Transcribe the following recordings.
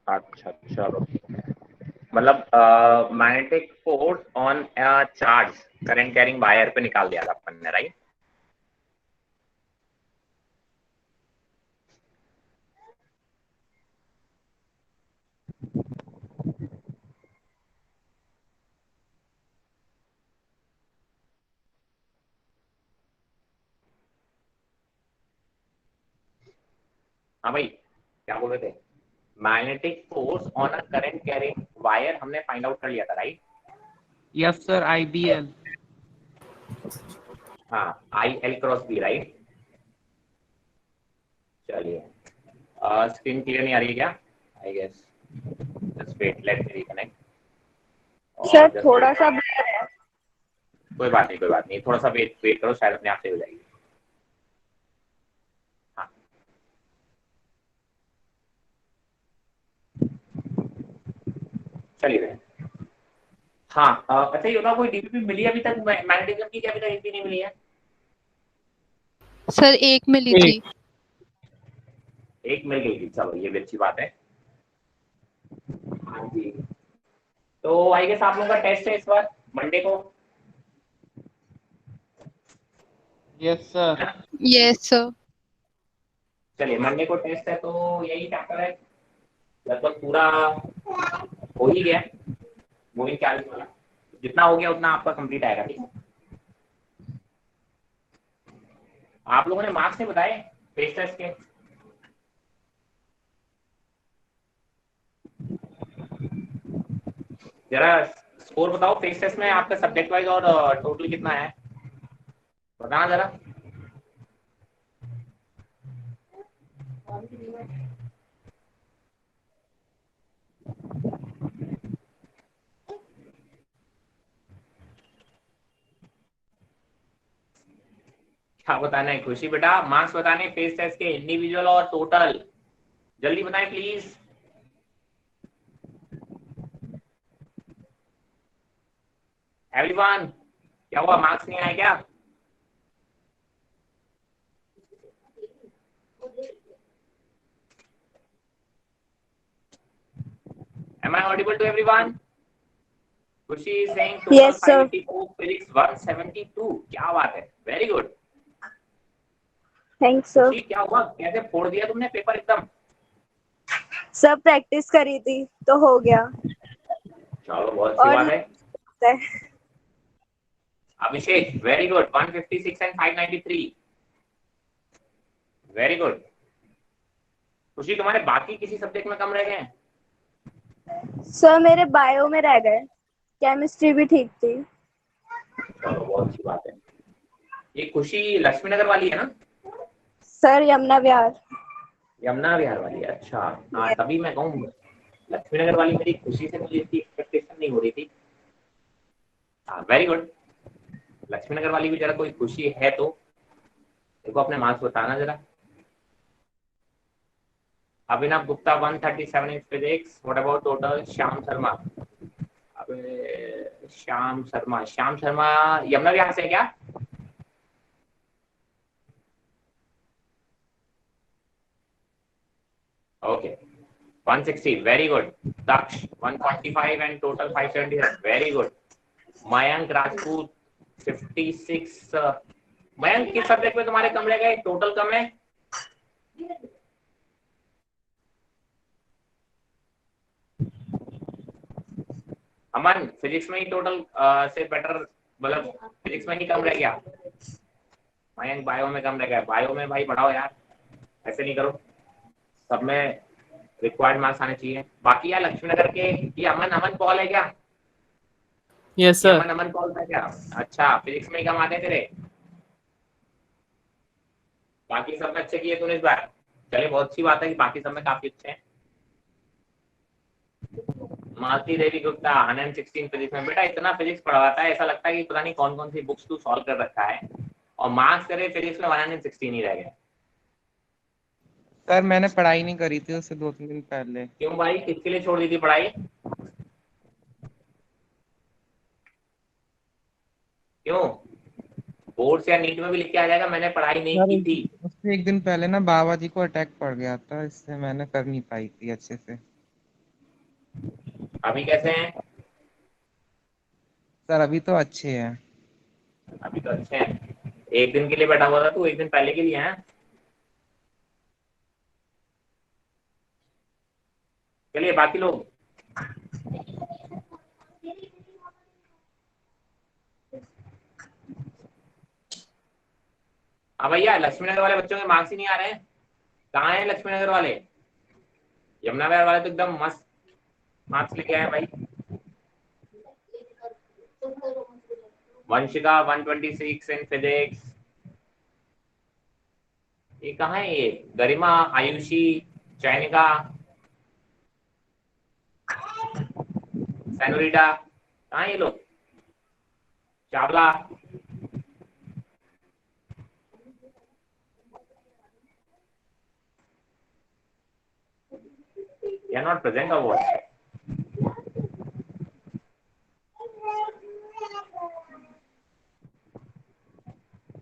अच्छा चलो, मतलब magnetic force on charge current carrying wire पे निकाल दिया था अपन ने, राइट? हाँ भाई, क्या बोल रहे थे? Magnetic force on a current carrying wire हमने फाइंड आउट कर लिया था, राइट? Yes sir, IBL। हाँ, I L cross B, right? चलिए, स्क्रीन क्लियर नहीं आ रही है क्या? I guess, just wait, let me reconnect. Sir और जस्ट थोड़ा वेट, सा blur है। कोई बात नहीं, कोई बात नहीं, थोड़ा सा वेट वेट करो, शायद अपने आप से हो जाएगी। हाँ, चलिए। हाँ, अच्छा ये बताओ, कोई डीपीपी मिली अभी तक मैग्नेटिज्म की? क्या अभी तक एक भी नहीं मिली है? सर एक मिली थी। एक मिल गई थी, चलो ये भी अच्छी बात है। हाँ जी, तो आई गेस आप लोगों का टेस्ट है इस बार मंडे को, यस सर। Yes sir. चलिए मंडे को टेस्ट है, तो यही चैप्टर है, लगभग पूरा हो ही गया, मूविंग चार्ज वाला। जितना हो गया उतना आपका कंप्लीट आएगा, ठीक है? आप लोगों ने मार्क्स नहीं बताए फेस टेस्ट के? जरा स्कोर बताओ फेस टेस्ट में आपका सब्जेक्ट वाइज और टोटल कितना है, बताना जरा। क्या बताना है खुशी बेटा? मार्क्स बताने फेस टेस्ट के, इंडिविजुअल और टोटल, जल्दी बताएं प्लीज। एवरीवन, क्या हुआ, मार्क्स नहीं आए क्या? Am I audible to everyone? खुशी is saying total Yes, sir. 584, physics 172. क्या बात है, वेरी गुड। Thanks sir. खुशी क्या हुआ, कैसे फोड़ दिया तुमने पेपर एकदम? सब प्रैक्टिस करी थी तो हो गया। चलो बहुत अच्छी और बात है। Abhishek very good, 156 and 593, very good. Khushi तुम्हारे बाकी किसी सब्जेक्ट में कम रह गए हैं? सर मेरे बायो में रह गए, केमिस्ट्री भी ठीक थी। चलो बहुत अच्छी बात है। ये खुशी लक्ष्मी नगर वाली है ना? सर यमुना विहार। यमुना विहार वाली है, अच्छा। हाँ तभी मैं कहूँ, लक्ष्मी नगर वाली मेरी खुशी से मुझे इतनी एक्सपेक्टेशन नहीं हो रही थी। हाँ वेरी गुड। लक्ष्मी नगर वाली भी जरा कोई खुशी है तो देखो अपने मार्क्स बताना जरा। Abhinav Gupta 137 in physics, what about total? Shyam Sharma, अबे श्याम शर्मा, श्याम शर्मा यमुना विहार से है क्या? Okay, 160, very good. Daksh 145 and total 570, very good. Mayank Rajput 56, Mayank किस सब्जेक्ट में तुम्हारे कम रह गए, टोटल कम है? अमन फिजिक्स में ही टोटल से बेटर, मतलब फिजिक्स में ही कम रह गया। मयंक बायो में कम रह गया, बायो में भाई बढ़ाओ यार, ऐसे नहीं करो, सब में रिक्वायर्ड मार्क्स आने चाहिए। बाकी यार लक्ष्मी नगर के, ये अमन अमन पॉल है क्या? यस ये सर। अमन अमन पॉल था क्या? अच्छा, फिजिक्स में ही कम आते तेरे, बाकी सब में अच्छे किए तूने इस बार। चलिए बहुत अच्छी बात है कि बाकी सब में काफी अच्छे हैं। मालती देवी गुप्ता 116 फिजिक्स में, बेटा इतना फिजिक्स पढ़ाता है ऐसा लगता है कि पता नहीं कौन कौन सी बुक्स तू सॉल्व कर रखा है, और मार्क्स करे फिजिक्स में 116 ही रह गए। सर मैंने पढ़ाई नहीं करी थी उससे 2-3 दिन पहले। क्यों भाई, किसके लिए छोड़ दी थी पढ़ाई? क्यों? बोर्ड्स या नीट में भी लिख के आ जाएगा मैंने पढ़ाई नहीं सर की थी। उससे 1 दिन पहले ना बाबा जी को अटैक पड़ गया था, इससे मैंने कर नहीं पाई थी अच्छे से। अभी कैसे हैं? सर अभी तो अच्छे हैं। अभी तो अच्छे हैं। एक दिन के लिए बैठा हुआ था तू, एक दिन पहले के लिए है। चलिए बाकी लोग। हाँ भैया, लक्ष्मी नगर वाले बच्चों के मार्क्स ही नहीं आ रहे हैं। कहाँ हैं लक्ष्मी नगर वाले? यमुना विहार वाले तो एकदम मस्त मार्क्स लेके आए भाई। Vanshika 126 in physics. ये कहाँ है ये? गरिमा, आयुषी, चैनिका, सेनोरिटा, कहाँ है ये लोग? Chawla. They are not present or what?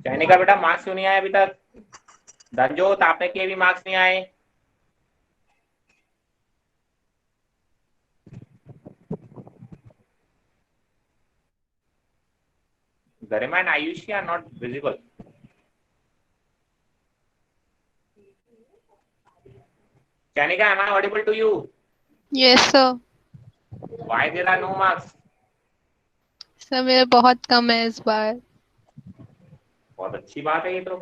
चैनिका बेटा मार्क्स क्यों नहीं आए अभी तक? धनजोत आपने के भी मार्क्स नहीं आए। गरिमा and Ayushi are not visible. Chanika, am I audible to you? Yes sir. Why there are no marks? Sir मेरे बहुत कम है इस बार। बहुत अच्छी बात है ये तो।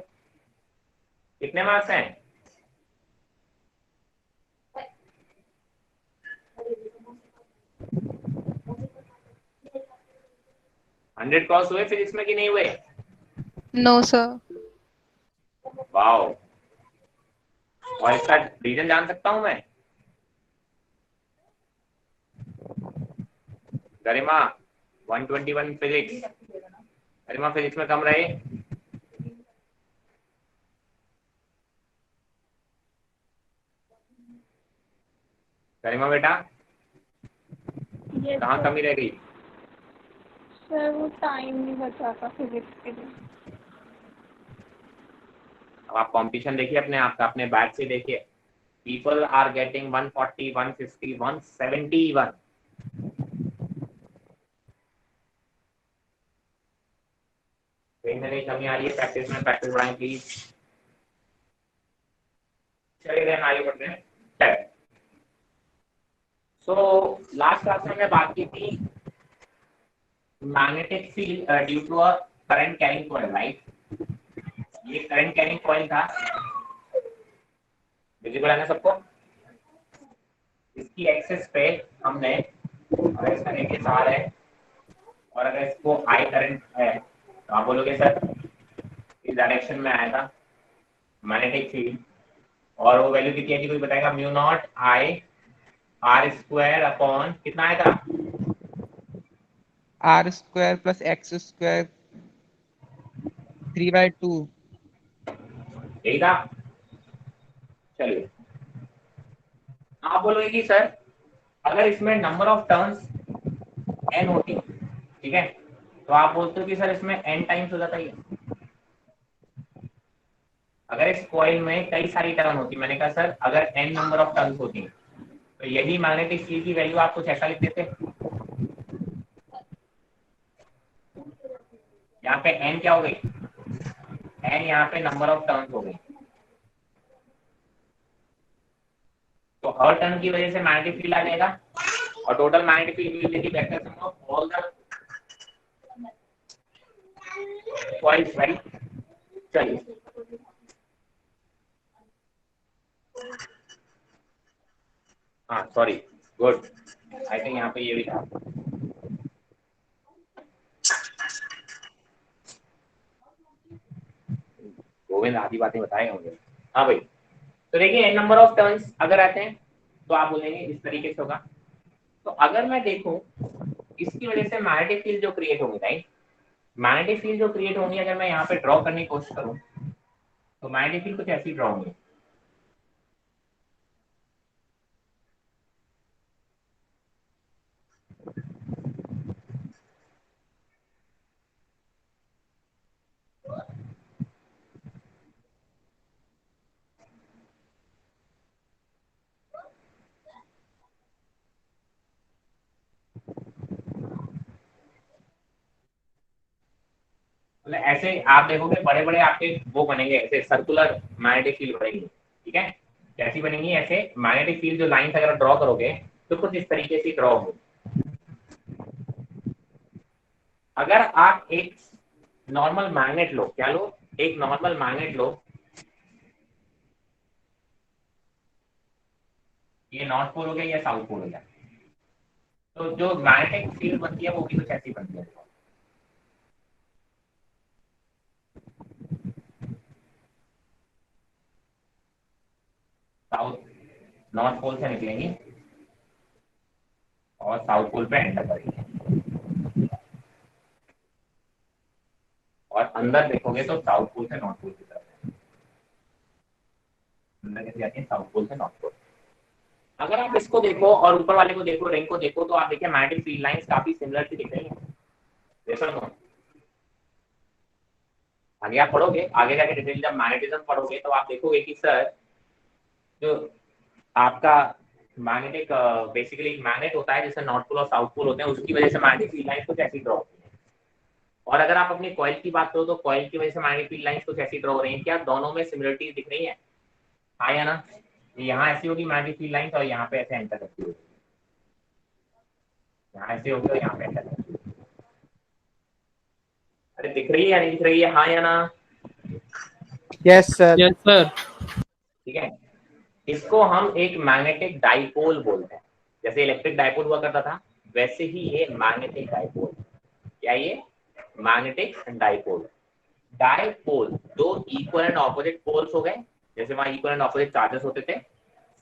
कितने मार्क्स हैं? 100 क्रॉस हुए फिजिक्स में कि नहीं हुए? No sir. वाओ। और इसका रीजन जान सकता हूं मैं? गरिमा 121 फिजिक्स। गरिमा फिजिक्स में कम रहे। गरिमा बेटा यस कहाँ सर। कमी रह गई? सर वो टाइम नहीं बचा था फिजिक्स के लिए। अब आप कंपटीशन देखिए अपने आप का, अपने बैच से देखिए। People are getting 140, 150, 171। कहीं ना कहीं कमी आ रही है प्रैक्टिस में, प्रैक्टिस बढ़ाएं प्लीज। चलिए देन आगे बढ़ते हैं। सो लास्ट क्लास में हमने बात की थी magnetic field due to a current carrying coil, right? ये करंट कैरिंग कॉइल था। विजिबल है ना सबको? इसकी एक्सिस पे हमने, अगर इसका रेडियस आर है और अगर इसको आई करंट है तो आप बोलोगे सर इस डायरेक्शन में आएगा मैग्नेटिक फील्ड। और वो वैल्यू कितनी है कोई बताएगा? Mu naught I R square upon कितना आएगा? R² + X², 3/2। यही था। चलिए आप बोलोगे कि सर अगर इसमें नंबर ऑफ टर्न्स n होती, ठीक है, तो आप बोलते हो कि सर इसमें n टाइम्स हो जाता है। अगर इस कॉइल में कई सारी टर्न होती, मैंने कहा सर अगर n नंबर ऑफ टर्न्स होती तो यही मैग्नेटिक फील्ड की वैल्यू आप कुछ ऐसा लिख देते। यहाँ पे n क्या हो गई? n यहाँ पे नंबर ऑफ टर्न्स हो गई। तो हर टर्न की वजह से मैग्नेटिक फील्ड आ जाएगा और total magnetic field will be the vector sum of all the coils, right? चलिए हाँ सॉरी, गुड। आई थिंक यहाँ पे ये भी था। गोविंद आधी बातें बताएगा मुझे। हाँ भाई, तो देखिए एन नंबर ऑफ टर्न्स अगर आते हैं तो आप बोलेंगे इस तरीके से होगा। तो अगर मैं देखूं इसकी वजह से मैग्नेटिक फील्ड जो क्रिएट होंगी, राइट? मैग्नेटिक फील्ड जो क्रिएट होंगी अगर मैं यहाँ पे ड्रॉ करने की कोशिश करूँ तो मैग्नेटिक फील्ड कुछ ऐसी ड्रॉ होंगी। मतलब ऐसे आप देखोगे बड़े बड़े आपके वो बनेंगे, ऐसे सर्कुलर मैग्नेटिक फील्ड बनेंगे, ठीक है। कैसी बनेंगी? ऐसे मैग्नेटिक फील्ड जो लाइंस अगर ड्रॉ करोगे तो कुछ इस तरीके से ड्रॉ होगी। अगर आप एक नॉर्मल मैग्नेट लो, क्या लो? एक नॉर्मल मैग्नेट लो, ये नॉर्थ पोल हो गया या साउथ पोल हो गया, तो जो मैग्नेटिक फील्ड बनती है वो भी कुछ ऐसी बनती है। साउथ नॉर्थ पोल से निकलेंगी और साउथ पोल पे एंटर करेंगे, और अंदर देखोगे तो साउथ पोल से नॉर्थ पोल की तरफ है। अंदर कैसे जाती है? साउथ पोल से नॉर्थ पोल। अगर आप इसको देखो और ऊपर वाले को देखो, रिंग को देखो, तो आप देखिए मैग्नेटिक फील्ड लाइंस काफी सिमिलर सी दिख रही है। देखो तो आगे आप पढ़ोगे, आगे जाके डिटेल जब मैग्नेटिज्म पढ़ोगे तो आप देखोगे कि सर जो आपका मैग्नेटिक बेसिकली एक मैग्नेट होता है जिससे नॉर्थ पोल और साउथ पोल होते हैं, उसकी वजह से मैग्नेटिक फील्ड लाइंस कुछ ऐसी ड्रॉ होती है। और अगर आप अपनी कॉइल की बात करो तो कॉइल की वजह से मैग्नेटिक फील्ड लाइंस कुछ ऐसी ड्रॉ हो रही है। क्या दोनों में सिमिलरिटी दिख रही है? हाँ या ना? यहाँ ऐसी होगी मैग्नेटिक फील्ड लाइंस और यहाँ पे ऐसे एंटर करती होगी, यहाँ ऐसे होगी और यहाँ पे एंटर करती होगी। अरे दिख रही है या नहीं दिख रही है? हाँ या ना? Yes sir. Yes sir. ठीक है, इसको हम एक मैग्नेटिक डाइपोल बोलते हैं। जैसे इलेक्ट्रिक डाइपोल हुआ करता था, वैसे ही ये मैग्नेटिक डाइपोल। क्या ये? Magnetic dipole. डाइपोल दो इक्वल एंड ऑपोजिट पोल्स हो गए, जैसे वहां इक्वल एंड ऑपोजिट चार्जेस होते थे,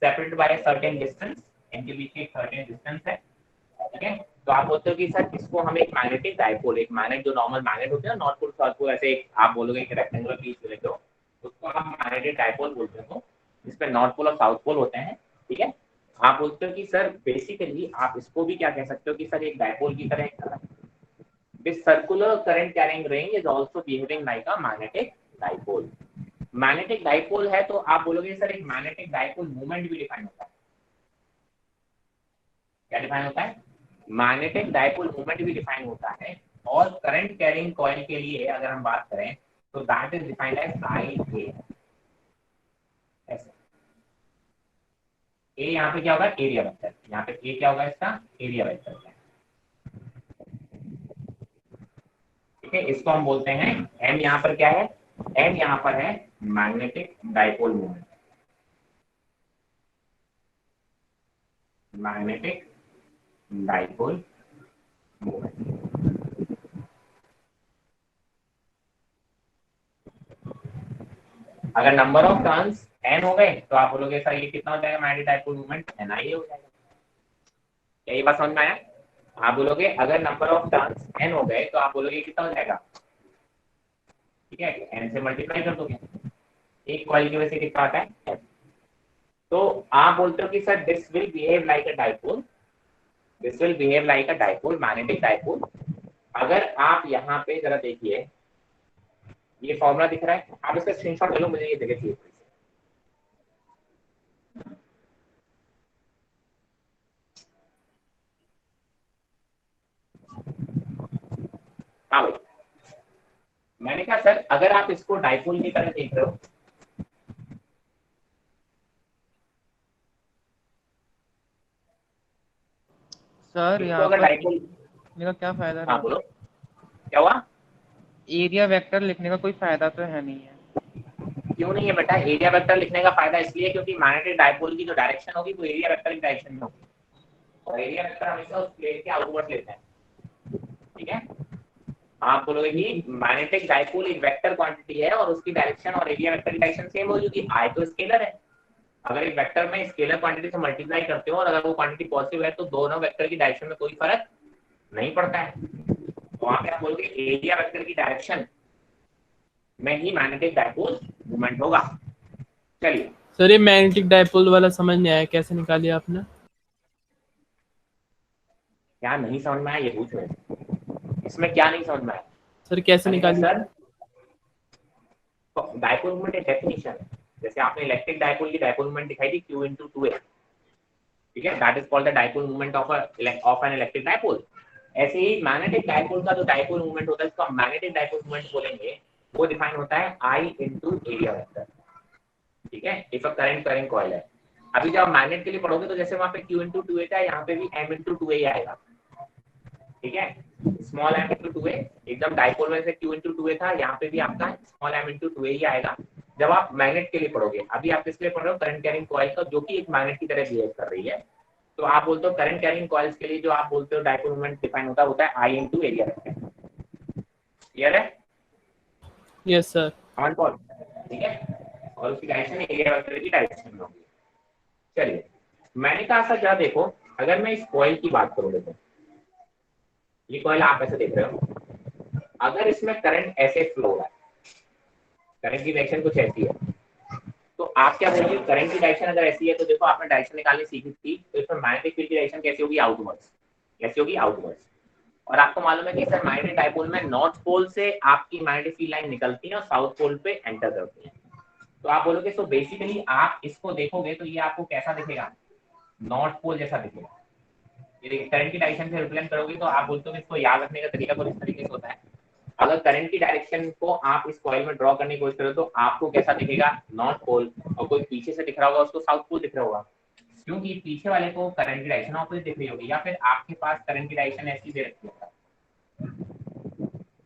separated by a certain distance, इनके बीच एक सर्टेन डिस्टेंस है, ठीक है। तो आप बोलते हो कि सर इसको हम एक मैग्नेटिक डाइपोल, एक मैग्नेट जो नॉर्मल मैग्नेट होते हैं नॉर्थ पोल साउथ पोल, ऐसे आप बोलोगे एक रेक्टेंगुलर पीस ले लो, उसको हम मैग्नेटिक डाइपोल बोलते हो, जिसमें नॉर्थ पोल और साउथ पोल होते हैं, ठीक है। आप बोलते हो कि सर बेसिकली आप इसको भी क्या कह सकते हो कि सर एक डाइपोल की तरह this circular current carrying ring is also behaving like a magnetic dipole। Magnetic dipole है तो आप बोलोगे सर एक मैग्नेटिक डाइपोल मूवमेंट भी डिफाइन होता है। क्या डिफाइन होता है? मैग्नेटिक डाइपोल मूवमेंट भी डिफाइन होता है। और करंट कैरिंग कॉइल के लिए अगर हम बात करें तो that is defined as IA। ऐसे ए यहाँ पे क्या होगा? Area vector. यहाँ पे ए क्या होगा? इसका एरिया वेक्टर। ठीक है, इसको हम बोलते हैं एम। यहाँ पर क्या है? एम यहाँ पर है magnetic dipole moment. Magnetic dipole moment. अगर नंबर ऑफ टर्न्स n हो गए तो आप बोलोगे सर ये कितना हो जाएगा मैग्नेटिक डाइपोल मोमेंट? NIA हो जाएगा। क्या ये बात समझ में आया? आप बोलोगे अगर नंबर ऑफ टर्न्स n हो गए तो आप बोलोगे कितना हो जाएगा? ठीक है, n से मल्टीप्लाई कर दोगे, एक कॉइल की वजह से कितना आता है? n। तो आप बोलते हो कि sir this will behave like a dipole, this will behave like a dipole, magnetic dipole. अगर आप यहाँ पे जरा देखिए, ये फॉर्मूला दिख रहा है, आप इसका स्क्रीनशॉट ले लो, मुझे ये जगह चाहिए। हाँ भाई, मैंने कहा सर अगर आप इसको डाइपोल की तरह देख रहे हो, सर इसको यहाँ अगर पर डाइपोल, लिखने का क्या फायदा हाँ रहा? बोलो क्या हुआ? एरिया वेक्टर लिखने का कोई फायदा तो है नहीं है। क्यों नहीं है बेटा? एरिया वेक्टर लिखने का फायदा इसलिए क्योंकि मैग्नेटिक डाइपोल की जो डायरेक्शन होगी वो एरिया वेक्टर की डायरेक्शन में होगी, और एरिया वेक्टर हमेशा उस प्लेन के आउटवर्ड लेते हैं, ठीक है। आप बोलोगे कि मैग्नेटिक डाइपोल एक वेक्टर क्वांटिटी है और उसकी डायरेक्शन और एरिया वेक्टर की डायरेक्शन सेम होगी क्योंकि आई तो स्केलर है। अगर एक वेक्टर में स्केलर क्वांटिटी से मल्टीप्लाई करते हो और अगर वो क्वांटिटी पॉजिटिव है तो दोनों वेक्टर की डायरेक्शन में कोई फर्क नहीं पड़ता है। तो वहां पे आप बोलोगे एरिया वेक्टर की डायरेक्शन में ही मैग्नेटिक डाइपोल मूवमेंट होगा। चलिए सर ये मैग्नेटिक डाइपोल वाला समझ नहीं आया, कैसे निकालिए आपने? क्या नहीं समझ में आया ये पूछ रहे हैं, इसमें क्या नहीं समझ में आया? सर कैसे निकालिए? सर डाइपोल मूवमेंट एक डेफिनेशन है, जैसे आपने इलेक्ट्रिक डाइपोल की डाइपोल मूवमेंट दिखाई थी Q × 2a, ठीक है, that is called the dipole movement of an electric dipole. ऐसे ही मैग्नेटिक डायपोल का जो डायपोल मूवमेंट होता है इसको हम मैग्नेटिक डायपोल मूवमेंट बोलेंगे, वो डिफाइन होता है I इंटू एरिया वेक्टर। ठीक है, if a current current coil है। अभी जब आप मैग्नेट के लिए पढ़ोगे तो जैसे वहां पे Q इंटू 2A था, यहाँ पे भी M इंटू 2A आएगा। ठीक है, स्मॉल m इंटू 2A, एकदम डायपोल में से Q इंटू 2A था, यहाँ पे भी आपका स्मॉल m इंटू 2A ही आएगा जब आप मैग्नेट के लिए पढ़ोगे। अभी आप किस लिए पढ़ रहे हो? करंट कैरिंग कॉइल का, जो कि एक मैग्नेट की तरह बिहेव कर रही है। तो आप बोलते हो करंट कैरिंग कॉइल्स के लिए जो आप बोलते हो डायपोल मोमेंट डिफाइन होता है I into area vector. Clear है? Yes sir. अमन पॉल, ठीक है, और उसकी डायरेक्शन एरिया वेक्टर की डायरेक्शन में होगी। चलिए, मैंने कहा सर क्या देखो, अगर मैं इस कॉइल की बात करूं, देखो ये कॉइल आप ऐसे देख रहे हो, अगर इसमें करंट ऐसे फ्लो हो रहा है, करंट की डायरेक्शन कुछ ऐसी है, तो आप क्या बोलोगे? करंट की डायरेक्शन अगर ऐसी है तो देखो आपने डायरेक्शन निकालनी सीखी थी, तो इसमें मैग्नेटिक फील्ड की डायरेक्शन कैसी होगी? आउटवर्ड्स। कैसी होगी? आउटवर्ड्स। और आपको मालूम है कि सर मैग्नेटिक डायपोल में नॉर्थ पोल से आपकी मैग्नेटिक फील्ड लाइन निकलती है और साउथ पोल पे एंटर करती है। तो आप बोलोगे सो बेसिकली आप इसको देखोगे तो ये आपको कैसा दिखेगा? नॉर्थ पोल जैसा दिखेगा। ये देखिए, करंट की डायरेक्शन से रिप्रेजेंट करोगे तो आप बोलते हो कि इसको याद रखने का तरीका कुछ इस तरीके से होता है। अगर करंट की डायरेक्शन को आप इस कॉइल में ड्रॉ करने की कोशिश करो तो आपको कैसा दिखेगा? North pole. और कोई पीछे से दिख रहा होगा उसको साउथ पोल दिख रहा होगा, क्योंकि पीछे वाले को करंट की डायरेक्शन ऑपोजिट दिख रही होगी, या फिर आपके पास करंट की डायरेक्शन ऐसी दे रखी होगा।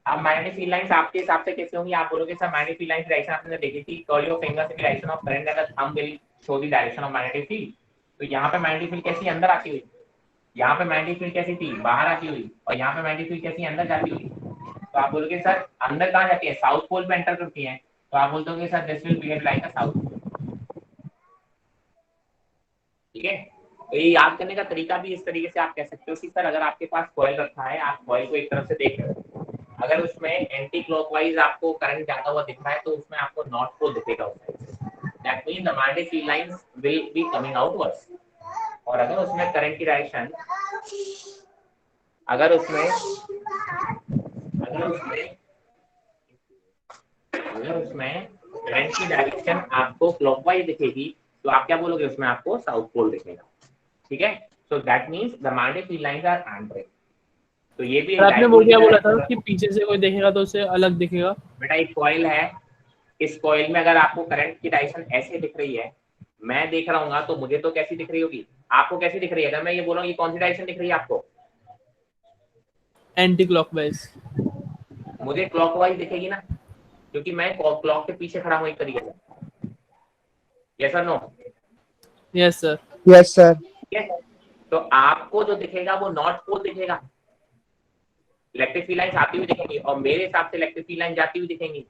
अब मैग्नेटिक फील्ड लाइंस आपके हिसाब से कैसे होंगी? आप बोलोगे sir magnetic field lines direction आपने देखी थी, कर्ल योर फिंगर से डायरेक्शन ऑफ करंट अगर thumb will show the direction of magnetic field. तो यहाँ पे मैग्नेटिक फील्ड कैसी अंदर आती हुई, यहाँ पे मैग्नेटिक फील्ड कैसी थी? बाहर आती हुई, और यहाँ पे मैग्नेटिक फील्ड कैसी? अंदर जाती हुई। तो आप बोलोगे सर अंदर कहाँ जाती है? साउथ पोल पे एंटर करती है। तो आप बोलते हो sir this will behave like a south pole. ठीक है, तो ये याद करने का तरीका भी इस तरीके से आप कह सकते हो कि सर अगर आपके पास कॉइल रखा है, आप कॉइल को एक तरफ से देख रहे हो, अगर उसमें एंटी क्लॉकवाइज आपको करंट जाता हुआ दिख रहा है तो उसमें आपको नॉर्थ पोल दिखेगा उस साइड से। That means the magnetic field lines will be coming outwards. और अगर उसमें करंट की डायरेक्शन, अगर उसमें करंट की डायरेक्शन आपको क्लॉकवाइज दिखेगी तो आप क्या बोलोगे? उसमें आपको साउथ पोल दिखेगा। ठीक है, so that means the magnetic field lines are entering. तो ये भी आपने वो क्या बोला था कि पीछे से कोई देखेगा तो उसे अलग दिखेगा? बेटा एक कॉइल है, इस कॉइल में अगर आपको करंट की डायरेक्शन ऐसे दिख रही है, मैं देख रहा हूँ तो मुझे तो कैसी दिख रही होगी? आपको कैसी दिख रही है? अगर मैं ये बोल रहा हूँ ये कौन सी डायरेक्शन दिख रही है आपको? Anti clockwise. मुझे क्लॉकवाइज दिखेगी ना, क्योंकि मैं क्लॉक के पीछे खड़ा हूँ एक तरीके से। यस और no? Yes sir. Yes sir. ठीक है, तो आपको जो दिखेगा वो नॉर्थ पोल दिखेगा, इलेक्ट्रिक फील्ड लाइंस आती हुई दिखेंगी, और मेरे हिसाब से इलेक्ट्रिक फील्ड लाइन जाती हुई दिखेंगी,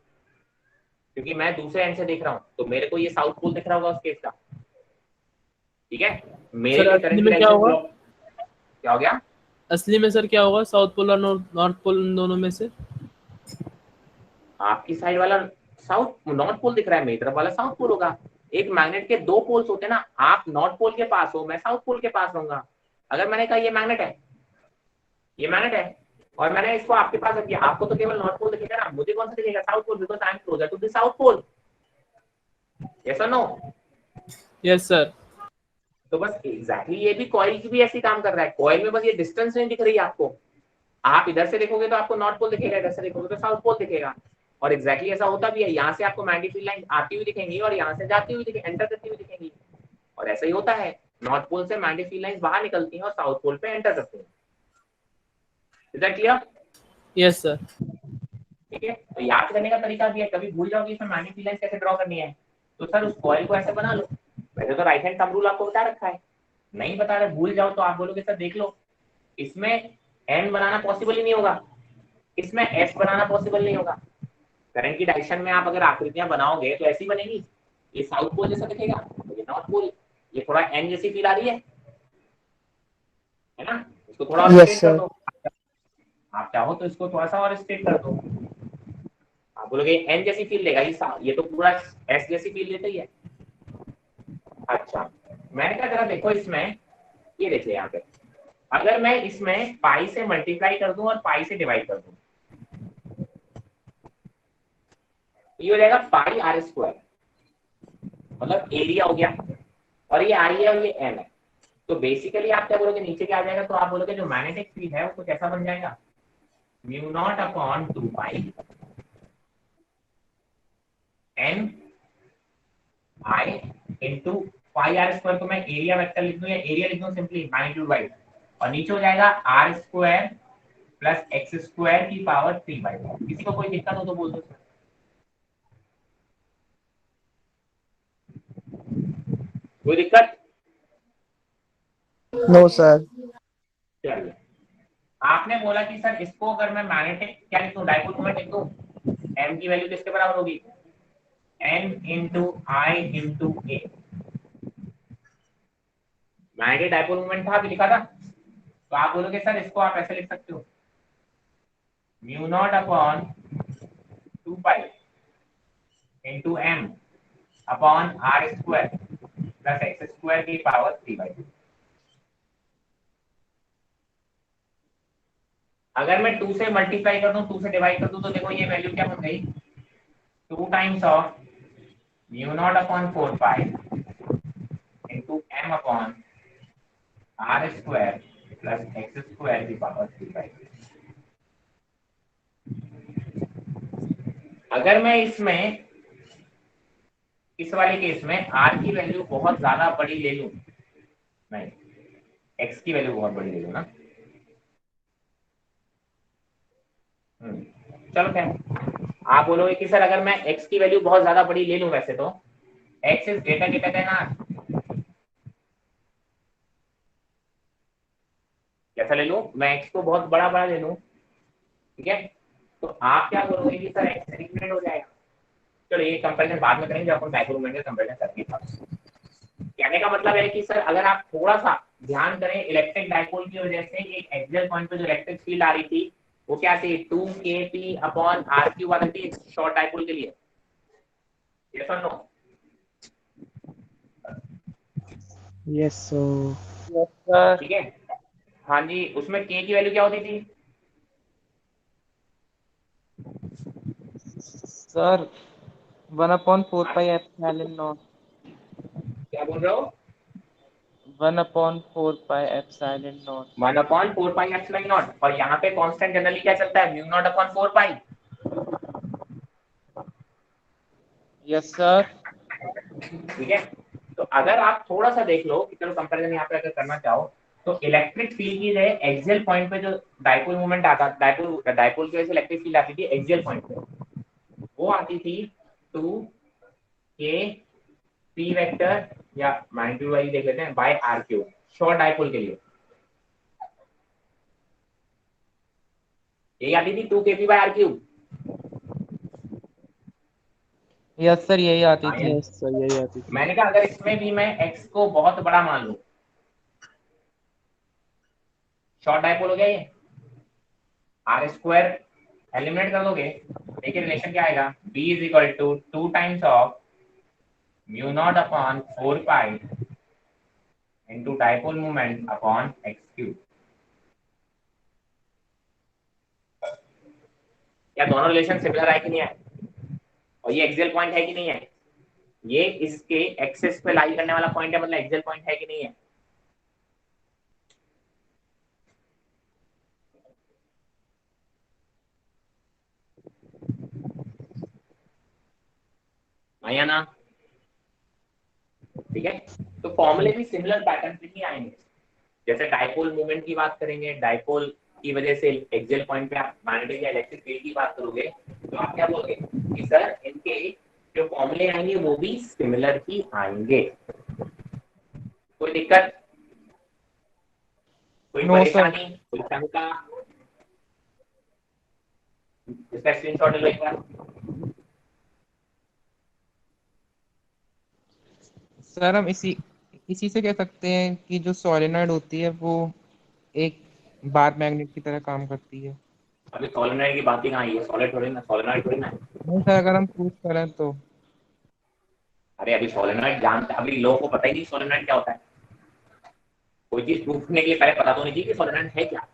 क्योंकि मैं दूसरे एंड से देख रहा हूँ, तो मेरे को ये साउथ पोल दिख रहा होगा उस केस का। ठीक है, मेरे लिए करंट में क्या होगा? क्या हो गया? असली में सर क्या होगा? साउथ पोल और नॉर्थ पोल, इन दोनों में से आपकी साइड वाला साउथ नॉर्थ पोल दिख रहा है, मेरी तरफ वाला साउथ पोल होगा। एक मैग्नेट के दो पोल्स होते हैं ना, आप नॉर्थ पोल के पास हो, मैं साउथ पोल के पास रहूंगा। अगर मैंने कहा ये मैग्नेट है, ये मैग्नेट है, और मैंने इसको आपके पास रख दिया, आपको तो केवल नॉर्थ पोल दिखेगा ना, मुझे कौन सा दिखेगा? South pole, because I am closer to the south pole. Yes और नो? Yes sir. तो बस एग्जैक्टली ये भी कॉइल की भी ऐसी काम कर रहा है। कॉइल में बस ये डिस्टेंस नहीं दिख रही है आपको, आप इधर से देखोगे तो आपको नॉर्थ पोल दिखेगा, इधर से देखोगे तो साउथ पोल दिखेगा। और एग्जैक्टली ऐसा होता भी है, यहाँ से आपको मैग्नेटिक फील्ड लाइन आती हुई दिखेंगी और यहाँ से जाती हुई दिखेंगी, एंटर करती हुई दिखेंगी। और ऐसा ही होता है, नॉर्थ पोल से मैग्नेटिक फील्ड लाइंस बाहर निकलती हैं और साउथ पोल पे एंटर करती हैं। Is that clear? Yes sir. ठीक है, तो याद करने का तरीका भी है, कभी भूल जाओगे इसमें मैग्नेटिक फील्ड लाइंस कैसे ड्रॉ करनी है, तो सर उस कॉइल को ऐसे बना लो। वैसे तो राइट हैंड थंब रूल आपको बता रखा है, नहीं बता रहे, भूल जाओ तो आप बोलोगे सर देख लो, इसमें एन बनाना पॉसिबल ही नहीं होगा, इसमें एस बनाना पॉसिबल नहीं होगा। करंट की डायरेक्शन में आप अगर आकृतियां बनाओगे तो ऐसी बनेगी, ये साउथ पोल जैसा दिखेगा, तो ये नॉर्थ पोल, ये थोड़ा एन जैसी फील आ रही है ना, इसको थोड़ा और स्ट्रेट कर दो, आप चाहो तो इसको थोड़ा सा और स्ट्रेट कर दो, आप बोलोगे एन जैसी फील देगा, ये तो पूरा एस जैसी फील देता ही है। अच्छा, मैंने कहा जरा देखो इसमें, ये देखिए यहाँ पे, अगर मैं इसमें पाई से मल्टीप्लाई कर दूं और पाई से डिवाइड कर दूं, ये हो जाएगा पाई आर स्क्वायर, मतलब एरिया हो गया, और ये आई है और ये एन है। तो बेसिकली आप क्या बोलोगे, नीचे क्या आ जाएगा, तो आप बोलोगे जो मैग्नेटिक फील्ड है वो कुछ ऐसा बन जाएगा, mu naught upon 2 pi N I into pi R square को मैं एरिया वेक्टर लिख दूं या एरिया लिख दूं सिंपली मैग्नीट्यूड वाइज, और नीचे हो जाएगा R square plus X square की पावर 3/4। किसी को कोई दिक्कत हो तो बोल दो सर। कोई दिक्कत? No sir. चलिए, आपने बोला कि सर इसको अगर मैं मैग्नेटिक क्या लिख दूं, डाइपोल मोमेंट लिख दूं, m की वैल्यू किसके बराबर होगी, n इंटू आई इंटू ए। मैग्नेटिक डाइपोल मोमेंट था, अभी लिखा था, तो आप बोलोगे सर इसको आप ऐसे लिख सकते हो, mu naught upon 2 pi into m upon R square plus X square की पावर 3/2। अगर मैं 2 से मल्टीप्लाई कर दूं, 2 से डिवाइड कर दूं, तो देखो ये वैल्यू क्या बन गई, 2 times of mu naught upon 4 pi into m upon R square plus X square की पावर 3/2। अगर मैं इसमें इस वाले केस में r की वैल्यू बहुत ज्यादा बड़ी ले लूं, नहीं x की वैल्यू बहुत बड़ी ले लूं ना, चलो क्या, आप बोलोगे कि सर अगर मैं x की वैल्यू बहुत ज्यादा बड़ी ले लूं, वैसे तो x is greater than r, कैसा ले लूं मैं, x को बहुत बड़ा बड़ा ले लूं, ठीक है, तो आप क्या बोलोगे कि सर x इंक्रीमेंट हो जाएगा। चलो ये कंपैरिजन बाद में करेंगे जब अपन माइक्रोमीटर का कंपैरिजन करेंगे। कहने का मतलब है कि सर अगर आप थोड़ा सा ध्यान करें, इलेक्ट्रिक डाइपोल की वजह से एक एक्सियल पॉइंट पे जो इलेक्ट्रिक फील्ड आ रही थी वो क्या थी, 2kp अपॉन r क्यूब आ रही थी शॉर्ट डाइपोल के लिए, यस और नो? Yes sir. ठीक है, हाँ जी, उसमें k की वैल्यू क्या होती थी, सर 1/4 पाई एप्सिलॉन नॉट। क्या बोल रहे हो, 1/4 pi epsilon naught. 1/4 pi epsilon naught, और यहाँ पे कांस्टेंट जनरली क्या चलता है, mu naught upon 4 pi. Yes sir. ठीक है, तो अगर आप थोड़ा सा देख लो कि चलो कंपैरिजन यहाँ पे अगर करना चाहो, तो इलेक्ट्रिक फील्ड की जगह एक्सियल पॉइंट पे जो डाइपोल मूवमेंट आता, डाइपोल की वजह से इलेक्ट्रिक फील्ड आती थी एक्सियल पॉइंट पे, वो आती थी 2k p वेक्टर या मैग्नीट्यूड वाली देख लेते हैं by r cube short dipole के लिए, ये आती थी 2kp by r cube. Yes sir यही आती थी। यस सर यही आती थी। मैंने कहा अगर इसमें भी मैं x को बहुत बड़ा मान लूं, शॉर्ट डाइपोल हो गया ये, आर स्क्वायर एलिमिनेट कर दोगे, देखिए रिलेशन क्या आएगा, b is equal to 2 times of mu naught upon 4 pi into dipole moment upon X cube. क्या दोनों रिलेशन सिमिलर है कि नहीं है, और ये एक्सियल पॉइंट है कि नहीं है, ये इसके एक्सिस पे लाई करने वाला पॉइंट है, मतलब एक्सियल पॉइंट है कि नहीं है। आया ना, ठीक है, तो फॉर्मूले भी सिमिलर पैटर्न पे ही आएंगे, जैसे डाइपोल मोमेंट की बात करेंगे, डाइपोल की वजह से एक्सियल पॉइंट पे आप मैग्नेटिक या इलेक्ट्रिक फील्ड की बात करोगे, तो आप क्या बोलोगे कि सर इनके जो फॉर्मूले आएंगे वो भी सिमिलर ही आएंगे। कोई दिक्कत, कोई नो सर। परेशानी, कोई शंका, इसका स्क्रीनशॉट लो एक बार। सर हम इसी इसी से कह सकते हैं कि जो सोलेनॉइड होती है वो एक बार मैग्नेट की तरह काम करती है। अभी सोलेनॉइड की बात ही कहाँ आई है, सॉलिड थोड़ी ना, सोलेनॉइड थोड़ी ना है। नहीं सर अगर हम प्रूफ करें तो। अरे अभी सोलेनॉइड जानते, अभी लोगों को पता ही नहीं सोलेनॉइड क्या होता है, कोई चीज प्रूफ करने के लिए पहले पता तो नहीं थी कि सोलेनॉइड है क्या,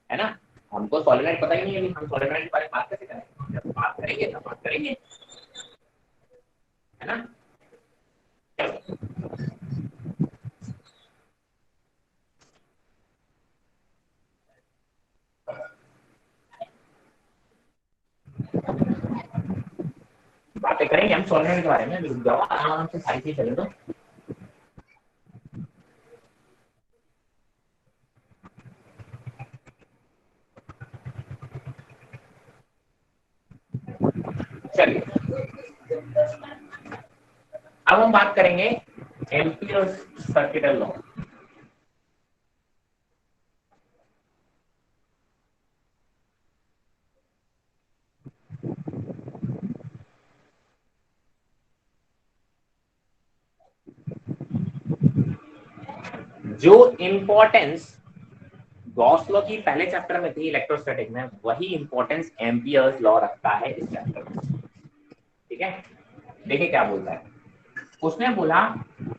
है ना, हमको सोलेनॉइड पता ही नहीं है, अभी हम सोलेनॉइड के बारे में बात कैसे करें, जब बात करेंगे तब बात करेंगे, है ना। बातें करेंगे हम सॉल्वेंट के बारे में, रुक जाओ आराम से सारी चीज चले। तो चलिए अब हम बात करेंगे एम्पियर्स सर्किटल लॉ। जो इंपॉर्टेंस गॉस लॉ की पहले चैप्टर में थी इलेक्ट्रोस्टैटिक में, वही इंपॉर्टेंस एम्पियर्स लॉ रखता है इस चैप्टर में। ठीक है, देखिए क्या बोलता है। उसने बोला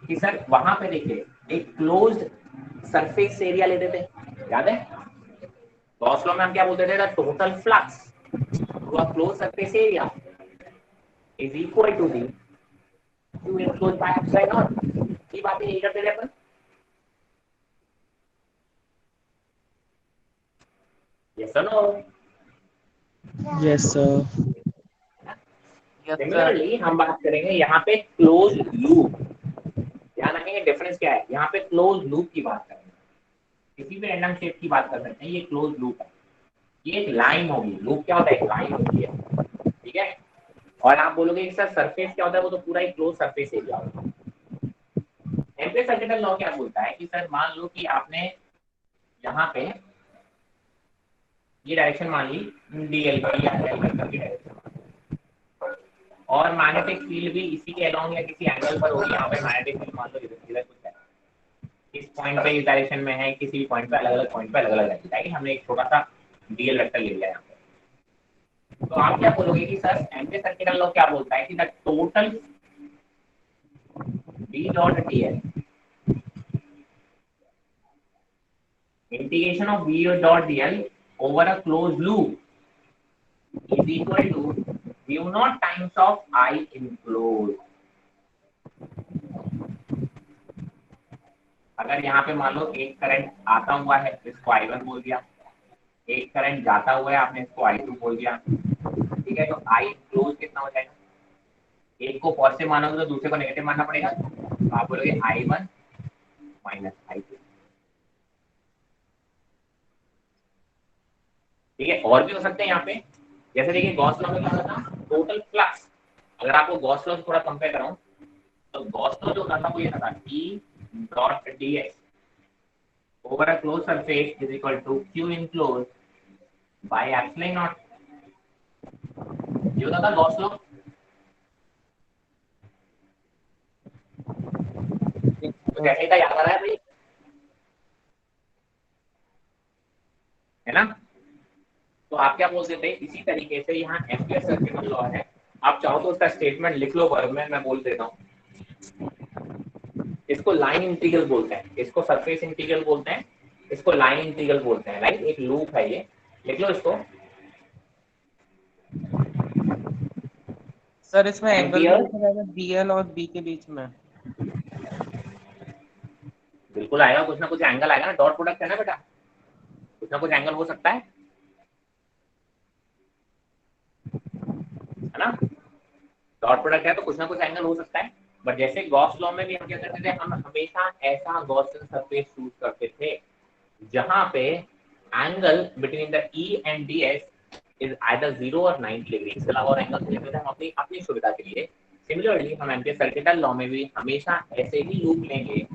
कि सर वहां पे देखिए एक क्लोज्ड सरफेस एरिया लेते थे, याद है गॉस लॉ में हम क्या बोलते थे, the total flux through a closed surface area is equal to the q enclosed by epsilon naught। ये बातें यही करते थे अपन। Yes or no? Yes sir. Similarly हम बात करेंगे यहाँ पे क्लोज लूप। ध्यान रखेंगे डिफरेंस क्या है, यहाँ पे क्लोज लूप की बात करेंगे, किसी भी रैंडम शेप की बात कर सकते हैं। ये क्लोज लूप है, ये एक लाइन होगी। लूप क्या होता है, एक लाइन होती है। ठीक है, और आप बोलोगे सर सरफेस क्या होता है, वो तो पूरा एक क्लोज सरफेस एरिया होता है। एम्पियर सर्किटल लॉ क्या बोलता है कि सर मान लो कि आपने यहाँ पे ये डायरेक्शन मान ली डीएल की या एल वेक्टर की डायरेक्शन, और मैग्नेटिक फील्ड भी इसी के अलोंग या किसी एंगल पर होगी। यहाँ पे मैग्नेटिक फील्ड मान लो इधर कुछ है, इस पॉइंट पे इस डायरेक्शन में है, किसी भी पॉइंट पे अलग अलग पॉइंट पे अलग अलग है। हमने एक छोटा सा डीएल वेक्टर ले लिया यहाँ पे। तो आप क्या बोलोगे कि सर एम्पियर सर्किटल लॉ क्या बोलता है कि the total B dot DL integration of B dot DL over a close loop is equal to mu naught times of I enclosed। अगर यहाँ पे मान लो एक करंट आता हुआ है, इसको I1 बोल दिया, एक करंट जाता हुआ है, आपने इसको I2 बोल दिया। ठीक है, तो I enclosed कितना हो जाएगा, एक को पॉजिटिव मानोगे तो दूसरे को नेगेटिव मानना पड़ेगा, तो आप बोलोगे I1 माइनस I2। ठीक है, और भी हो सकते हैं यहाँ पे, जैसे देखिए गॉस लॉ में क्या होता था, टोटल फ्लक्स। अगर आपको गॉस लॉ से थोड़ा कंपेयर कराऊं तो गॉस लॉ जो होता था वो ये था E dot dx over a closed surface is equal to q enclosed by epsilon naught। ये होता था गॉस लॉ। तो कैसे का याद आ रहा है भाई, है ना। तो आप क्या बोलते थे, इसी तरीके से यहाँ एम्पियर सर्किटल लॉ है। आप चाहो तो उसका स्टेटमेंट लिख लो वर्ब में, मैं बोल देता हूँ। इसको लाइन इंटीग्रल बोलते हैं, इसको सरफेस इंटीग्रल बोलते हैं, इसको लाइन इंटीग्रल बोलते हैं। राइट, एक लूप है ये, लिख लो इसको। सर इसमें एंगल भी एम्पियर लिखा जाएगा डीएल और बी के बीच में। बिल्कुल आएगा, कुछ ना कुछ एंगल आएगा ना, डॉट प्रोडक्ट है ना बेटा, कुछ ना कुछ एंगल हो सकता है ना। डॉट प्रोडक्ट है तो कुछ ना कुछ एंगल हो सकता है। बट जैसे गॉस लॉ में भी हम क्या करते थे, हम हमेशा ऐसा गॉसियन सरफेस चूज करते थे जहां पे angle between the E and D S is either 0 और 90 डिग्री। इसके अलावा और एंगल लेते थे हम अपनी अपनी सुविधा के लिए। सिमिलरली हम एम्पियर सर्किटल लॉ में भी हमेशा ऐसे ही लूप लेंगे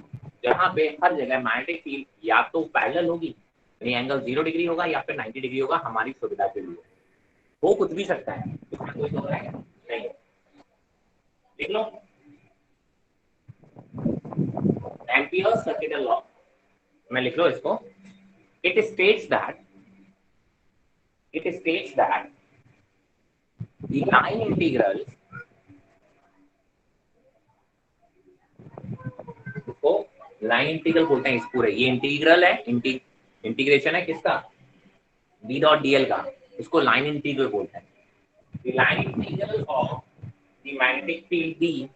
जहां पे हर जगह मैग्नेटिक फील्ड या तो पैरेलल होगी, यानी एंगल 0 डिग्री होगा, या फिर 90 डिग्री होगा हमारी सुविधा के लिए। वो कुछ भी सकता है, इसमें कोई दो राय नहीं है। देख लो एम्पियर सर्किटल लॉ मैं लिख लो इसको। It states that the line integral को लाइन इंटीग्रल बोलते हैं इस पूरे, ये इंटीग्रल है, इंटीग्रेशन है किसका, b डॉट dl का, इसको लाइन इंटीग्रल बोलते हैं। the line integral of the magnetic field B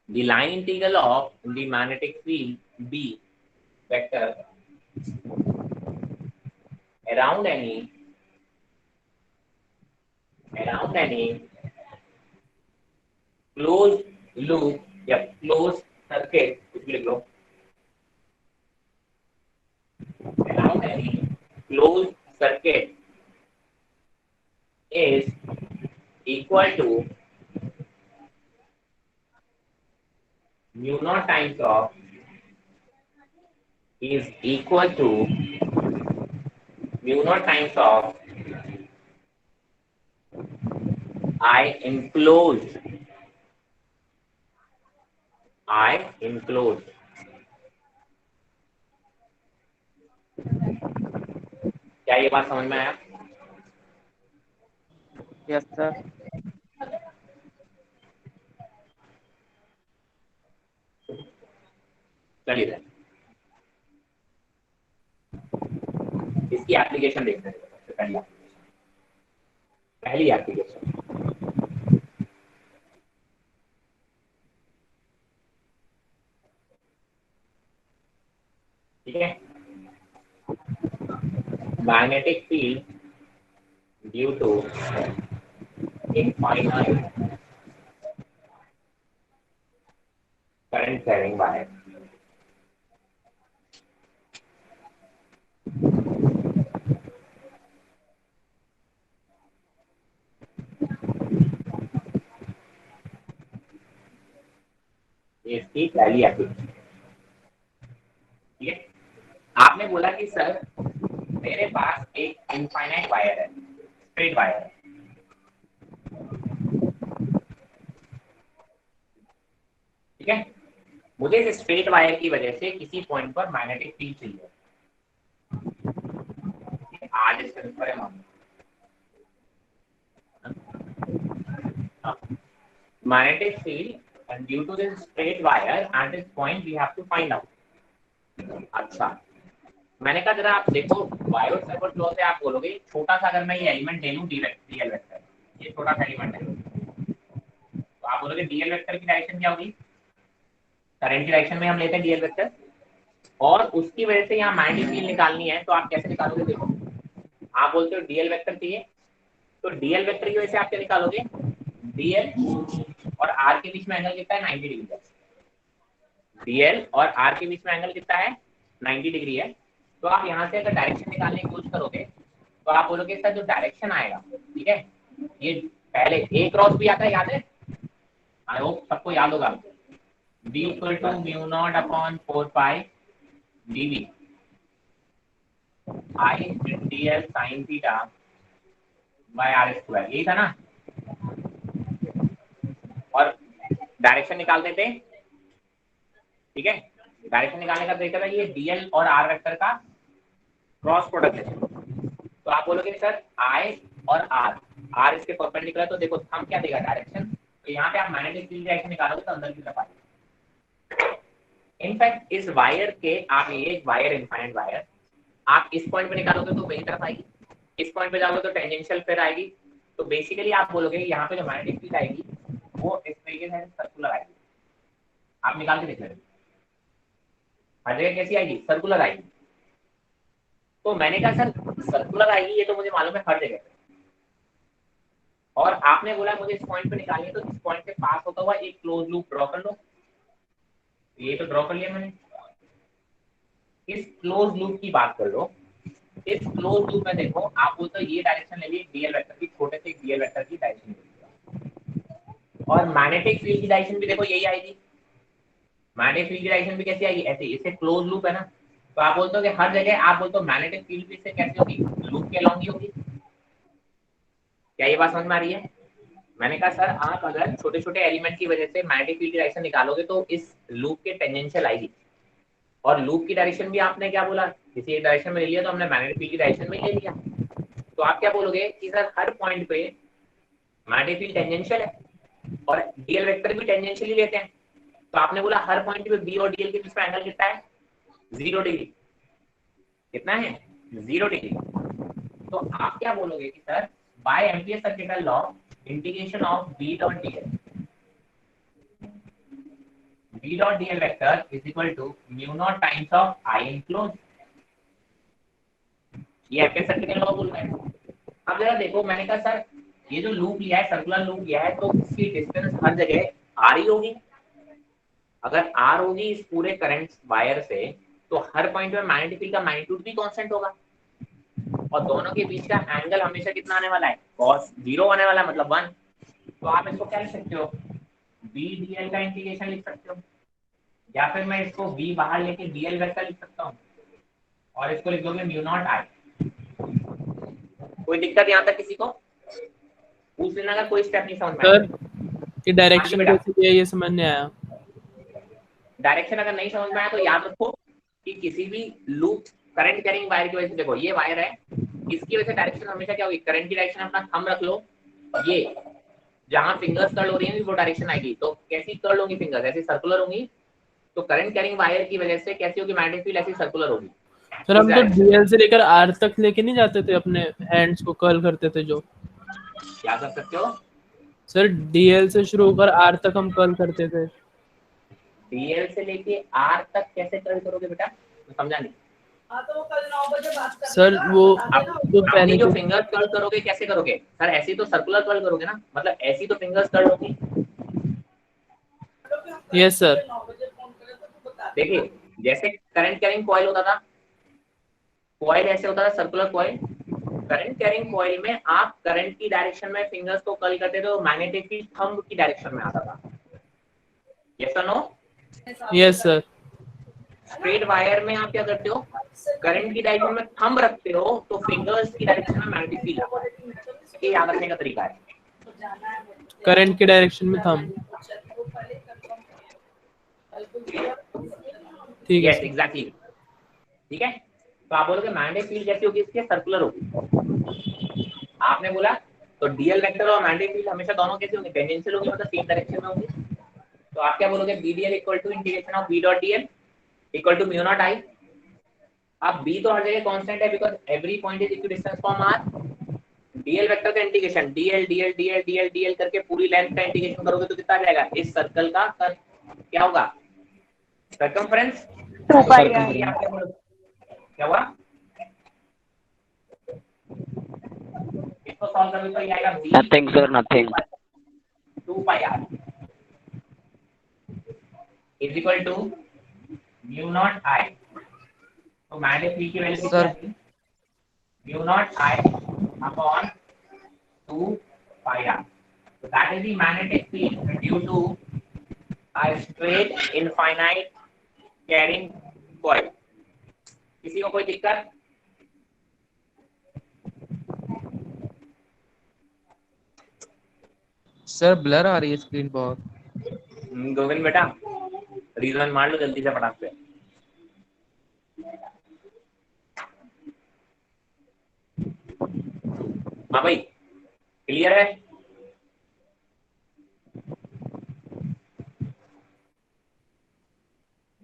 the line integral of the magnetic field B vector around any closed loop या closed circuit, कुछ भी लिख लो, around any closed circuit is equal to mu naught times of is equal to mu naught times of I enclosed क्या ये बात समझ में आया? Yes sir. चलिए सर, इसकी एप्लीकेशन देखते हैं। सबसे पहली एप्लीकेशन ठीक है, magnetic field due to infinite current carrying wire. इसकी पहली एप्लीकेशन ठीक है। आपने बोला कि सर मेरे पास एक इनफाइनाइट वायर है, स्ट्रेट वायर है, ठीक है। मुझे इस स्ट्रेट वायर की वजह से किसी पॉइंट पर मैग्नेटिक फील्ड चाहिए। आज इसके ऊपर है magnetic field and due to this straight wire at this point we have to find out। अच्छा, मैंने कहा जरा आप देखो बायोट-सैवर्ट लॉ से आप बोलोगे छोटा सा अगर मैं ये एलिमेंट ले लूं डीएल वेक्टर, ये छोटा सा एलिमेंट है, तो आप बोलोगे डीएल वेक्टर की डायरेक्शन क्या होगी? करंट की डायरेक्शन में हम लेते हैं डीएल वेक्टर, और उसकी वजह से यहाँ मैग्नेटिक फील्ड निकालनी है, तो आप कैसे निकालोगे? देखो, आप बोलते हो डीएल वेक्टर चाहिए, तो डीएल वेक्टर की वजह से आप क्या निकालोगे? डीएल और आर के बीच में एंगल कितना है? 90 डिग्री है। डीएल और आर के बीच में एंगल कितना है? 90 डिग्री है। तो आप यहाँ से अगर डायरेक्शन निकालने की कोशिश करोगे तो आप बोलोगे सर जो डायरेक्शन आएगा, ठीक है, ये पहले ए क्रॉस भी आता है, याद है? आई होप सबको याद होगा। b इक्वल to mu naught upon 4 pi dv i dl sin theta by R square, यही था ना? और डायरेक्शन निकाल देते, ठीक है। डायरेक्शन निकालने का तरीका था ये डीएल और आर वेक्टर का क्रॉस प्रोडक्ट है। तो आप बोलोगे सर आई और आर इसके परपेंडिकुलर, तो देखो हम क्या देगा डायरेक्शन, तो यहाँ पे आप मैग्नेटिक फील्ड डायरेक्शन निकालोगे तो अंदर की तरफ आएगा। इनफैक्ट इस वायर के, आप ये एक वायर इनफाइनाइट वायर, आप इस पॉइंट पे निकालोगे तो मेरी तरफ आएगी, इस पॉइंट पे जाओगे तो टेंजेंशियल फिर आएगी। तो बेसिकली आप बोलोगे यहाँ पे जो मैग्नेटिक फील्ड आएगी वो इस तरीके से सर्कुलर आएगी। आप निकाल के देख लेंगे हर जगह कैसी आएगी? सर्कुलर आएगी। तो मैंने कहा सर सर्कुलर आएगी, ये तो मुझे मालूम है हर जगह पे, और आपने बोला मुझे इस पॉइंट पे निकालनी है, तो इस पॉइंट पे पास होता हुआ एक क्लोज लूप ड्रॉ कर लो। ये तो ड्रॉ कर लिया मैंने। इस क्लोज लूप की बात कर लो। इस क्लोज लूप में देखो, आप बोलते हो ये डायरेक्शन ले ली डीएल वेक्टर की, छोटे से डीएल वेक्टर की डायरेक्शन, और मैग्नेटिक फील्ड की डायरेक्शन भी देखो यही आएगी। मैग्नेटिक फील्ड की डायरेक्शन भी कैसी आएगी? ऐसे, इसे क्लोज लूप है ना, तो आप बोलते हो कि हर जगह, आप बोलते हो मैग्नेटिक फील्ड भी इससे कैसी होगी? लूप के अलॉन्ग ही होगी। क्या ये बात समझ में आ रही है? मैंने कहा सर आप अगर छोटे छोटे एलिमेंट की वजह से मैग्नेटिक फील्ड की डायरेक्शन निकालोगे तो इस लूप के टेंजेंशियल आएगी, और लूप की डायरेक्शन भी आपने क्या बोला? किसी एक डायरेक्शन में ले लिया, तो हमने मैग्नेटिक फील्ड की डायरेक्शन में ले लिया। तो आप क्या बोलोगे कि सर हर पॉइंट पे मैग्नेटिक फील्ड टेंजेंशियल है और डीएल वेक्टर भी टेंजेंशियल ही लेते हैं। तो आपने बोला हर पॉइंट पे बी और डीएल के बीच में एंगल कितना है? 0 डिग्री। कितना है? 0 डिग्री। तो आप क्या बोलोगे कि sir by ampere circuital law integration of B dot DL vector is equal to mu naught times of I enclose. ये एफ सर्किल लॉ बोल रहा है। अब जरा देखो, मैंने कहा सर ये जो लूप लिया है, सर्कुलर लूप लिया है, तो इसकी डिस्टेंस हर जगह आर ही होगी। अगर आर होगी इस पूरे करंट वायर से, तो हर पॉइंट में मैग्नेटिक फील्ड का मैग्नीट्यूड भी कांस्टेंट होगा, और दोनों के बीच का एंगल हमेशा कितना आने वाला है, cos 0 आने वाला है, मतलब 1। तो आप इसको क्या लिख सकते हो, b dl का इंटीग्रेशन लिख सकते हो, या फिर मैं इसको v बाहर लेके dl वेक्टर लिख सकता हूँ, और इसको लिख दोगे म्यू नॉट आई। कोई दिक्कत यहाँ तक किसी को? पूछ लेना अगर कोई स्टेप नहीं समझ में आया। सर ये हाँ जी डायरेक्शन बेटा, कैसे दिया ये समझ नहीं आया। डायरेक्शन अगर नहीं समझ में आया तो याद रखो कि किसी भी लूप करंट कैरिंग वायर की वजह से, देखो ये वायर है, इसकी वजह से डायरेक्शन हमेशा क्या होगी, करंट की डायरेक्शन अपना थंब रख लो, ये जहां फिंगर्स कर्ल हो रही है वो डायरेक्शन आएगी, तो कैसी कर्ल होंगी फिंगर्स, ऐसी सर्कुलर होंगी। तो करंट कैरिंग वायर की वजह से कैसी होगी मैग्नेटिक फील्ड, ऐसी सर्कुलर होगी। सर हम तो डीएल से लेकर आर तक लेके नहीं जाते थे, अपने हैंड्स को कर्ल करते थे जो। क्या कर सकते हो? सर डीएल से शुरू होकर आर तक हम कर्ल करते थे। डीएल से लेके आर तक कैसे कर्ल करोगे बेटा, मैं समझा नहीं। सर वो जो अपनी पहले जो जो फिंगर्स कर्ल करोगे कैसे करोगे सर, ऐसी तो सर्कुलर कर्ल करोगे ना, मतलब ऐसी तो फिंगर्स कर्ल होगी। Yes sir. देखिए जैसे करंट कैरिंग कॉइल होता था, कॉइल ऐसे होता था circular coil, current carrying coil में आप करंट की डायरेक्शन में फिंगर्स को कर्ल करते थे, तो मैग्नेटिक फील्ड थंब की डायरेक्शन में आता था। यस और no? Yes sir. Straight wire में आप क्या करते हो, करंट की डायरेक्शन में थंब रखते हो, तो फिंगर्स की डायरेक्शन में मैग्नेटिक फील्ड आता है। ये याद रखने का तरीका है। करंट की डायरेक्शन में थंब। ठीक है यस सर। एग्जैक्टली, ठीक है। तो आप बोलोगे मैग्नेटिक फील्ड कैसी होगी, इसके सर्कुलर होगी, आपने बोला। तो डीएल वेक्टर और मैग्नेटिक फील्ड हमेशा दोनों कैसे होंगे, टेंजेंशियल होंगे, मतलब सेम डायरेक्शन में होंगे। तो आप क्या बोलोगे, B DL equal to integration of B dot DL equal to mu naught I. अब बी तो हर जगह कांस्टेंट है, because every point is equidistance from R. DL vector का integration DL DL DL DL DL करके पूरी length का integration करोगे तो कितना आ जाएगा, इस सर्कल का क्या होगा, सर्कमफ्रेंस। 2 तो पाई इजीली आर। आप क्या बोलोगे, क्या हुआ, इसको सॉल्व करोगे तो ये आएगा B nothing sir, nothing. 2 pi R is equal to mu naught I. तो मैग्नेटिक फील्ड की वैल्यू कितनी सर आती है, mu naught I upon 2 pi R. So that is the magnetic field due to a straight infinite carrying coil. किसी को कोई दिक्कत? Sir blur आ रही है स्क्रीन बहुत। गोविंद बेटा रीजन मार लो जल्दी से फटाक से। हाँ भाई क्लियर है?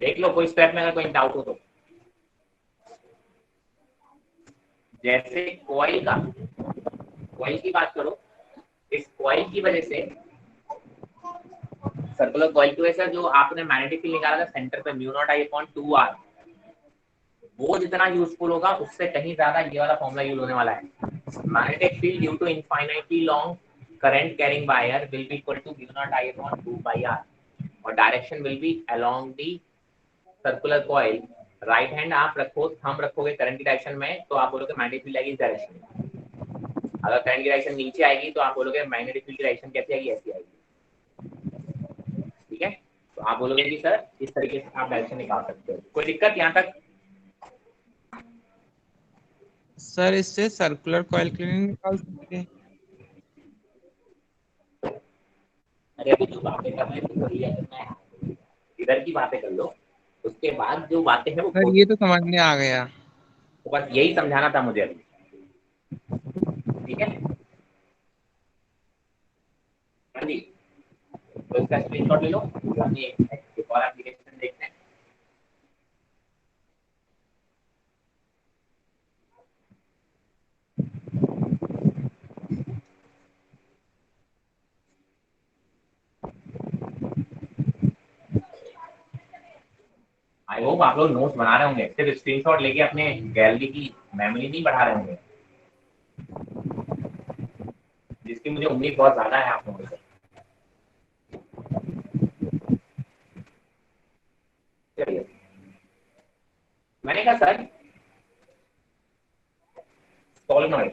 देख लो कोई स्टेप में अगर कोई डाउट हो तो। जैसे कॉइल की बात करो, इस कॉइल की वजह से, सर्कुलर कॉइल की वजह से जो आपने मैग्नेटिक फील्ड निकाला था सेंटर पे mu naught I upon 2 R, वो जितना यूजफुल होगा उससे कहीं ज्यादा ये वाला फॉर्मूला यूज होने वाला है। Magnetic field due to infinitely long current carrying wire will be equal to mu naught I upon 2 pi R, और direction will be along the circular coil. Right hand आप रखो, थंब रखोगे current की direction में, तो आप बोलोगे magnetic field आएगी इस डायरेक्शन में। अगर करंट की डायरेक्शन नीचे आएगी तो आप बोलोगे मैग्नेटिक फील्ड की डायरेक्शन कैसी आएगी, ऐसी आएगी। ठीक है, तो आप बोलोगे कि सर इस तरीके से आप डायरेक्शन निकाल सकते हो। कोई दिक्कत यहाँ तक? सर इससे सर्कुलर कॉइल के लिए नहीं निकाल सकते? अरे अभी जो बातें कर रहे हैं तो कर लिया करना है, इधर की बातें कर लो, उसके बाद जो बातें हैं वो सर ये तो समझ में आ गया। तो बस यही समझाना था मुझे अभी। ठीक है हाँ जी, तो इसका स्क्रीनशॉट ले लो, एक और एप्लीकेशन देखते हैं। आई आई होप आप लोग नोट्स बना रहे होंगे, सिर्फ स्क्रीनशॉट लेके अपने गैलरी की मेमोरी नहीं बढ़ा रहे होंगे, जिसकी मुझे उम्मीद बहुत ज्यादा है आप लोगों से। चलिए, मैंने कहा सर सोलेनॉइड,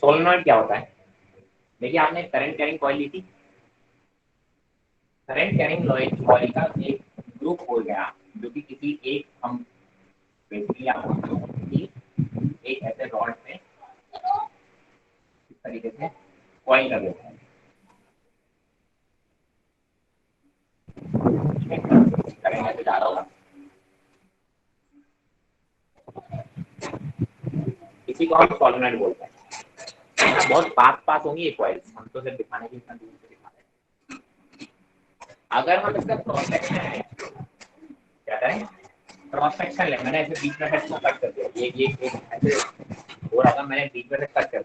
सोलेनॉइड क्या होता है? देखिए, आपने करंट कैरिंग कॉइल ली थी, करंट कैरिंग कॉइल का एक ग्रुप हो गया जो कि किसी एक हम बेसिकली आपको एक ऐसे रॉड में इस तरीके से कॉइल कर देते हैं, करंट ऐसे जा रहा होगा, इसी को हम सोलेनॉइड बोलते हैं। बहुत पास होंगी ये कॉइल, हम तो सिर्फ दिखाने के लिए इतना दूर से दिखा रहे हैं। अगर हम इसका क्रॉस सेक्शन है, क्या करें, क्रॉस सेक्शन ले, मैंने ऐसे बीच में को कट कर दिया, ये ऐसे हो रहा था, मैंने बीच में से कट कर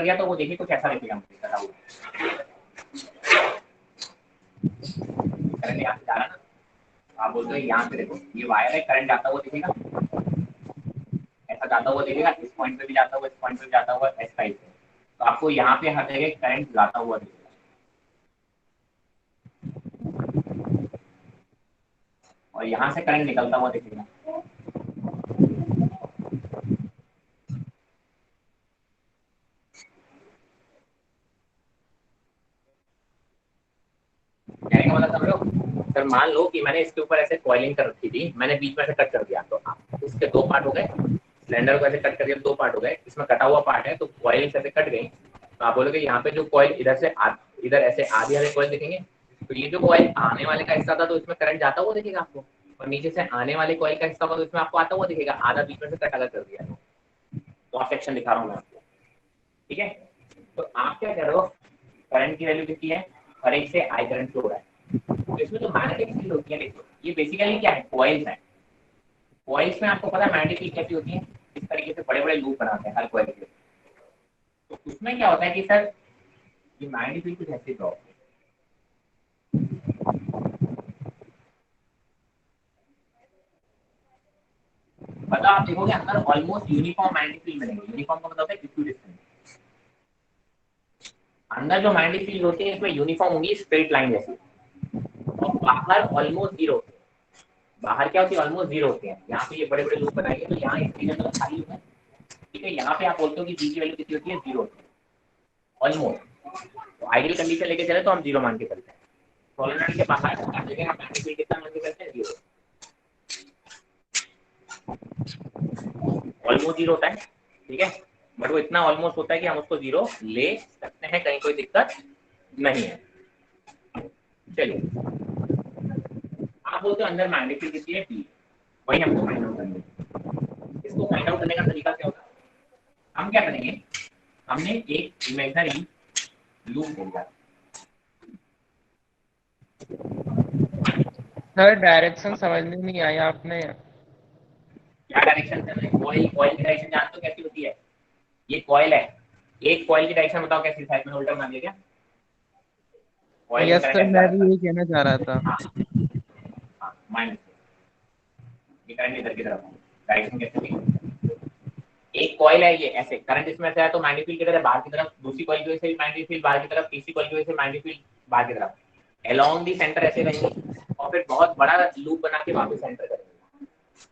दिया, तो वो देखिए कुछ ऐसा दिखेगा मुझे कटा हुआ, करंट यहाँ से जा रहा ना, आप बोलते हो यहाँ से देखो, ये वायर है, करंट जाता हुआ दिखेगा, ऐसा जाता हुआ दिखेगा, इस पॉइंट पे भी जाता हुआ, इस पॉइंट पे भी जाता हुआ, इस टाइप से, तो आपको यहाँ पे हर जगह करंट जाता हुआ दिखेगा। और यहाँ से करंट निकलता हुआ दिखेगा। कहने का मतलब समझ लो, सर मान लो कि मैंने इसके ऊपर ऐसे कॉइलिंग कर रखी थी, मैंने बीच में से कट कर दिया, तो उसके दो पार्ट हो गए, सिलेंडर को ऐसे कट कर दिया, दो पार्ट हो गए, इसमें कटा हुआ पार्ट है, तो कॉइल ऐसे कट गई, तो आप बोलोगे यहाँ पे जो कॉइल इधर से इधर ऐसे आधे आधे कॉइल दिखेंगे, तो ये जो कॉइल आने वाले का हिस्सा था तो इसमें करंट जाता हुआ दिखेगा आपको, और नीचे से आने वाले कॉइल का हिस्सा था तो इसमें आपको आता हुआ दिखेगा, आधा बीच में से कट अलग कर दिया, क्रॉस सेक्शन दिखा रहा हूँ मैं आपको, ठीक है। तो आप क्या कर रहे हो, करंट की वैल्यू कितनी है, हर एक से आई करंट फ्लो हो रहा है, तो इसमें जो मैग्नेटिक फील्ड होती है, देखो ये बेसिकली क्या है, कॉइल्स है, कॉइल्स में आपको पता है मैग्नेटिक फील्ड कैसी होती है, इस तरीके से बड़े बड़े लूप बनाते हैं हर कॉइल के, तो उसमें क्या होता है कि सर ये मैग्नेटिक फील्ड कुछ ऐसे ड्रॉ होती है, मतलब आप देखोगे अंदर ऑलमोस्ट यूनिफॉर्म मैग्नेटिक फील्ड मिलेंगे, यूनिफॉर्म का मतलब होता है इक्विडिस्टेंट, अंदर जो मैग्नेटिक फील्ड होती है इसमें यूनिफॉर्म होंगी, स्ट्रेट लाइन जैसी, और बाहर ऑलमोस्ट जीरो, बाहर क्या होती है, ऑलमोस्ट जीरो होती है, यहाँ पे ये बड़े बड़े लूप बनाएंगे, तो यहाँ इस रीजन में खाली लूप है, ठीक है, यहाँ पे आप बोलते हो कि जी की वैल्यू कितनी होती है, जीरो होती है ऑलमोस्ट, तो आइडियल कंडीशन लेके चले तो हम जीरो मान के चलते हैं, सोलेनॉइड के बाहर हम मैग्नेटिक फील्ड कितना मान के चलते हैं, जीरो, ऑलमोस्ट जीरो होता है, ठीक है, बट वो इतना ऑलमोस्ट होता है कि हम उसको जीरो ले सकते हैं, कहीं कोई दिक्कत नहीं है। चलिए, आप बोलते हो अंदर मैग्नेटिक फील्ड कितनी है, P, वही हमको फाइंड आउट करना है। इसको फाइंड आउट करने का तरीका क्या होता है, हम क्या करेंगे, हमने एक इमेजिनरी लूप ले लिया, सर डायरेक्शन समझ में नहीं आया आपने, क्या डायरेक्शन है, कॉइल की डायरेक्शन जानते हो कैसी होती है, ये कॉइल है, एक कॉइल की डायरेक्शन बताओ कैसी, साइड में उल्टा बना दिया क्या, यस सर मैं भी यही कहना चाह रहा था, हाँ माइनस, ये करंट इधर की तरफ, डायरेक्शन कैसे होगी, एक कॉइल है ये ऐसे, करंट इसमें से है तो मैग्नेटिक फील्ड किधर है, बाहर की तरफ, दूसरी कॉइल की वजह से मैग्नेटिक फील्ड बाहर की तरफ, तीसरी कॉइल की वजह से मैग्नेटिक फील्ड बाहर की तरफ, अलोंग दी सेंटर ऐसे रहेंगे, और फिर बहुत बड़ा लूप बना के वापस एंटर करेंगे,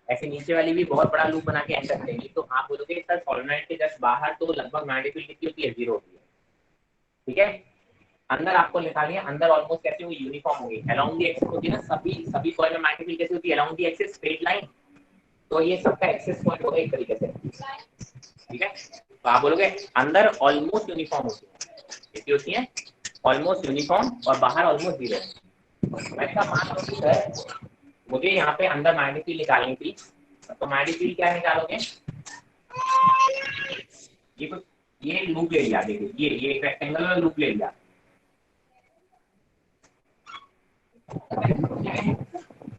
ऐसे नीचे वाली भी बहुत बड़ा लूप बना के एंटर करेंगे, तो आप बोलोगे सर सोलेनॉइड के जस्ट बाहर तो लगभग मैग्नेटिक फील्ड कितनी होती है, जीरो होती है, ठीक है, अंदर आपको निकालिए, अंदर ऑलमोस्ट कैसे होगी, यूनिफॉर्म होगी, अलोंग दी एक्सिस होती है ना, सभी कॉइल में मैग्नेटिक फील्ड कैसे होती है, along the axis straight line, तो ये सबका एक्सेस पॉइंट होगा एक तरीके से, ठीक है, तो आप बोलोगे अंदर ऑलमोस्ट यूनिफॉर्म होती है, कितनी होती है, ऑलमोस्ट यूनिफॉर्म, और बाहर ऑलमोस्ट जीरो। मैंने कहा मान लो सर मुझे यहाँ पे अंदर मैग्नेटिक फील्ड निकालनी थी, तो मैग्नेटिक फील्ड क्या निकालोगे, ये एक लूप ले लिया, देखिए ये एक रेक्टेंगुलर लूप ले लिया,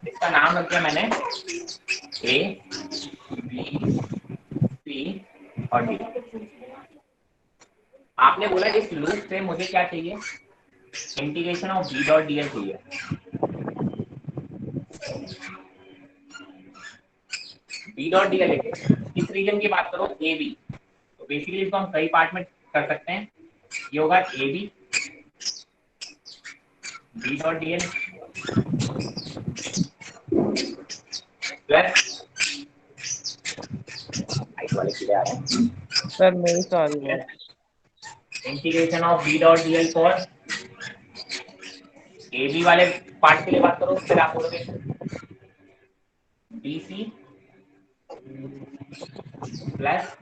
इसका नाम रख दिया मैंने A, B, C और D, आपने बोला इस लूप से मुझे क्या चाहिए, integration of B dot DL चाहिए। बी डॉट डीएल इस रीजन की बात करो ए बी, तो बेसिकली इसको हम कई पार्ट में कर सकते हैं। ये होगा A B B dot DL plus वाले चीजें आ रहे हैं सर मेरी सॉरी बहुत। Integration of B dot DL for A B वाले पार्ट के लिए बात करो, फिर आप बोलोगे B C plus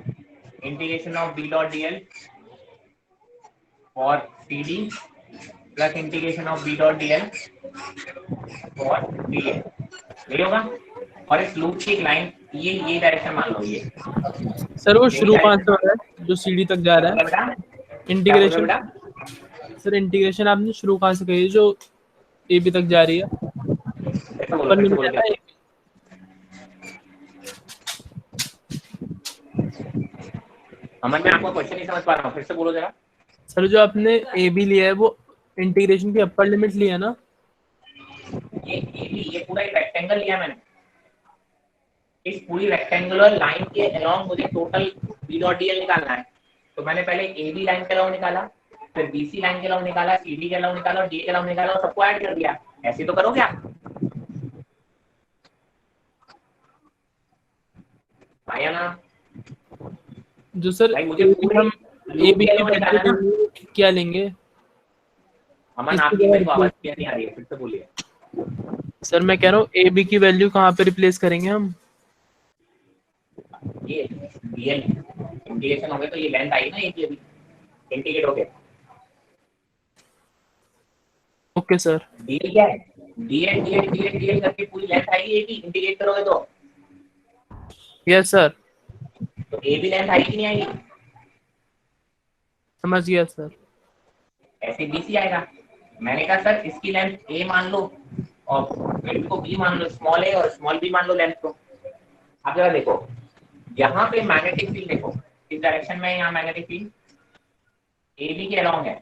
integration of B dot DL for C D plus integration of B dot DL for D A, यही होगा। और इस लूप की एक लाइन ये डायरेक्शन मान लो, ये सर वो शुरू कहाँ से हो रहा है जो सीडी तक जा रहा है? बेटा इंटीग्रेशन सर, इंटीग्रेशन आपने शुरू कहाँ से कही जो ए बी तक जा रही है? ऊपर में लिखा है अमन, मैं आपको क्वेश्चन नहीं समझ पा रहा हूँ, फिर से बोलो जरा। सर जो आपने ए बी लिया है वो इंटीग्रेशन की अपर लिमिट लिया ना? ये पूरा एक रेक्टेंगल लिया मैंने, इस पूरी रेक्टेंगुलर लाइन के अलोंग मुझे टोटल बी डॉट डीएल निकालना है। तो मैंने पहले ए बी लाइन के अलोंग निकाला, फिर बी सी लाइन के अलोंग निकाला, सी डी के अलोंग निकाला और डी के अलोंग निकाला और सबको ऐड कर दिया। ऐसे तो करोगे आप भाई ना? जो सर भाई मुझे हम ए बी की वैल्यू क्या लेंगे? अमन आपकी मेरे को आवाज नहीं आ रही है, फिर से बोलिए। सर मैं कह रहा हूँ ए बी की वैल्यू कहाँ पे रिप्लेस करेंगे हम? ये डीएल इंटीग्रेशन हो गया तो ये लेंथ आई ना, ये भी इंटीग्रेट हो गया। Okay sir. डीएल क्या है? डीएल डीएल डीएल डीएल करके पूरी लेंथ आएगी, ए बी इंटीग्रेट करोगे तो। Yes sir. तो ए बी लेंथ आएगी नहीं आएगी? समझ गया सर। ऐसे बी सी आएगा। मैंने कहा सर इसकी लेंथ ए मान लो और वेट को बी मान लो, स्मॉल ए और स्मॉल बी मान लो लेंथ को। अब जरा देखो यहाँ पे मैग्नेटिक फील्ड देखो, इस डायरेक्शन में यहाँ मैग्नेटिक फील्ड ए बी के अलोंग है,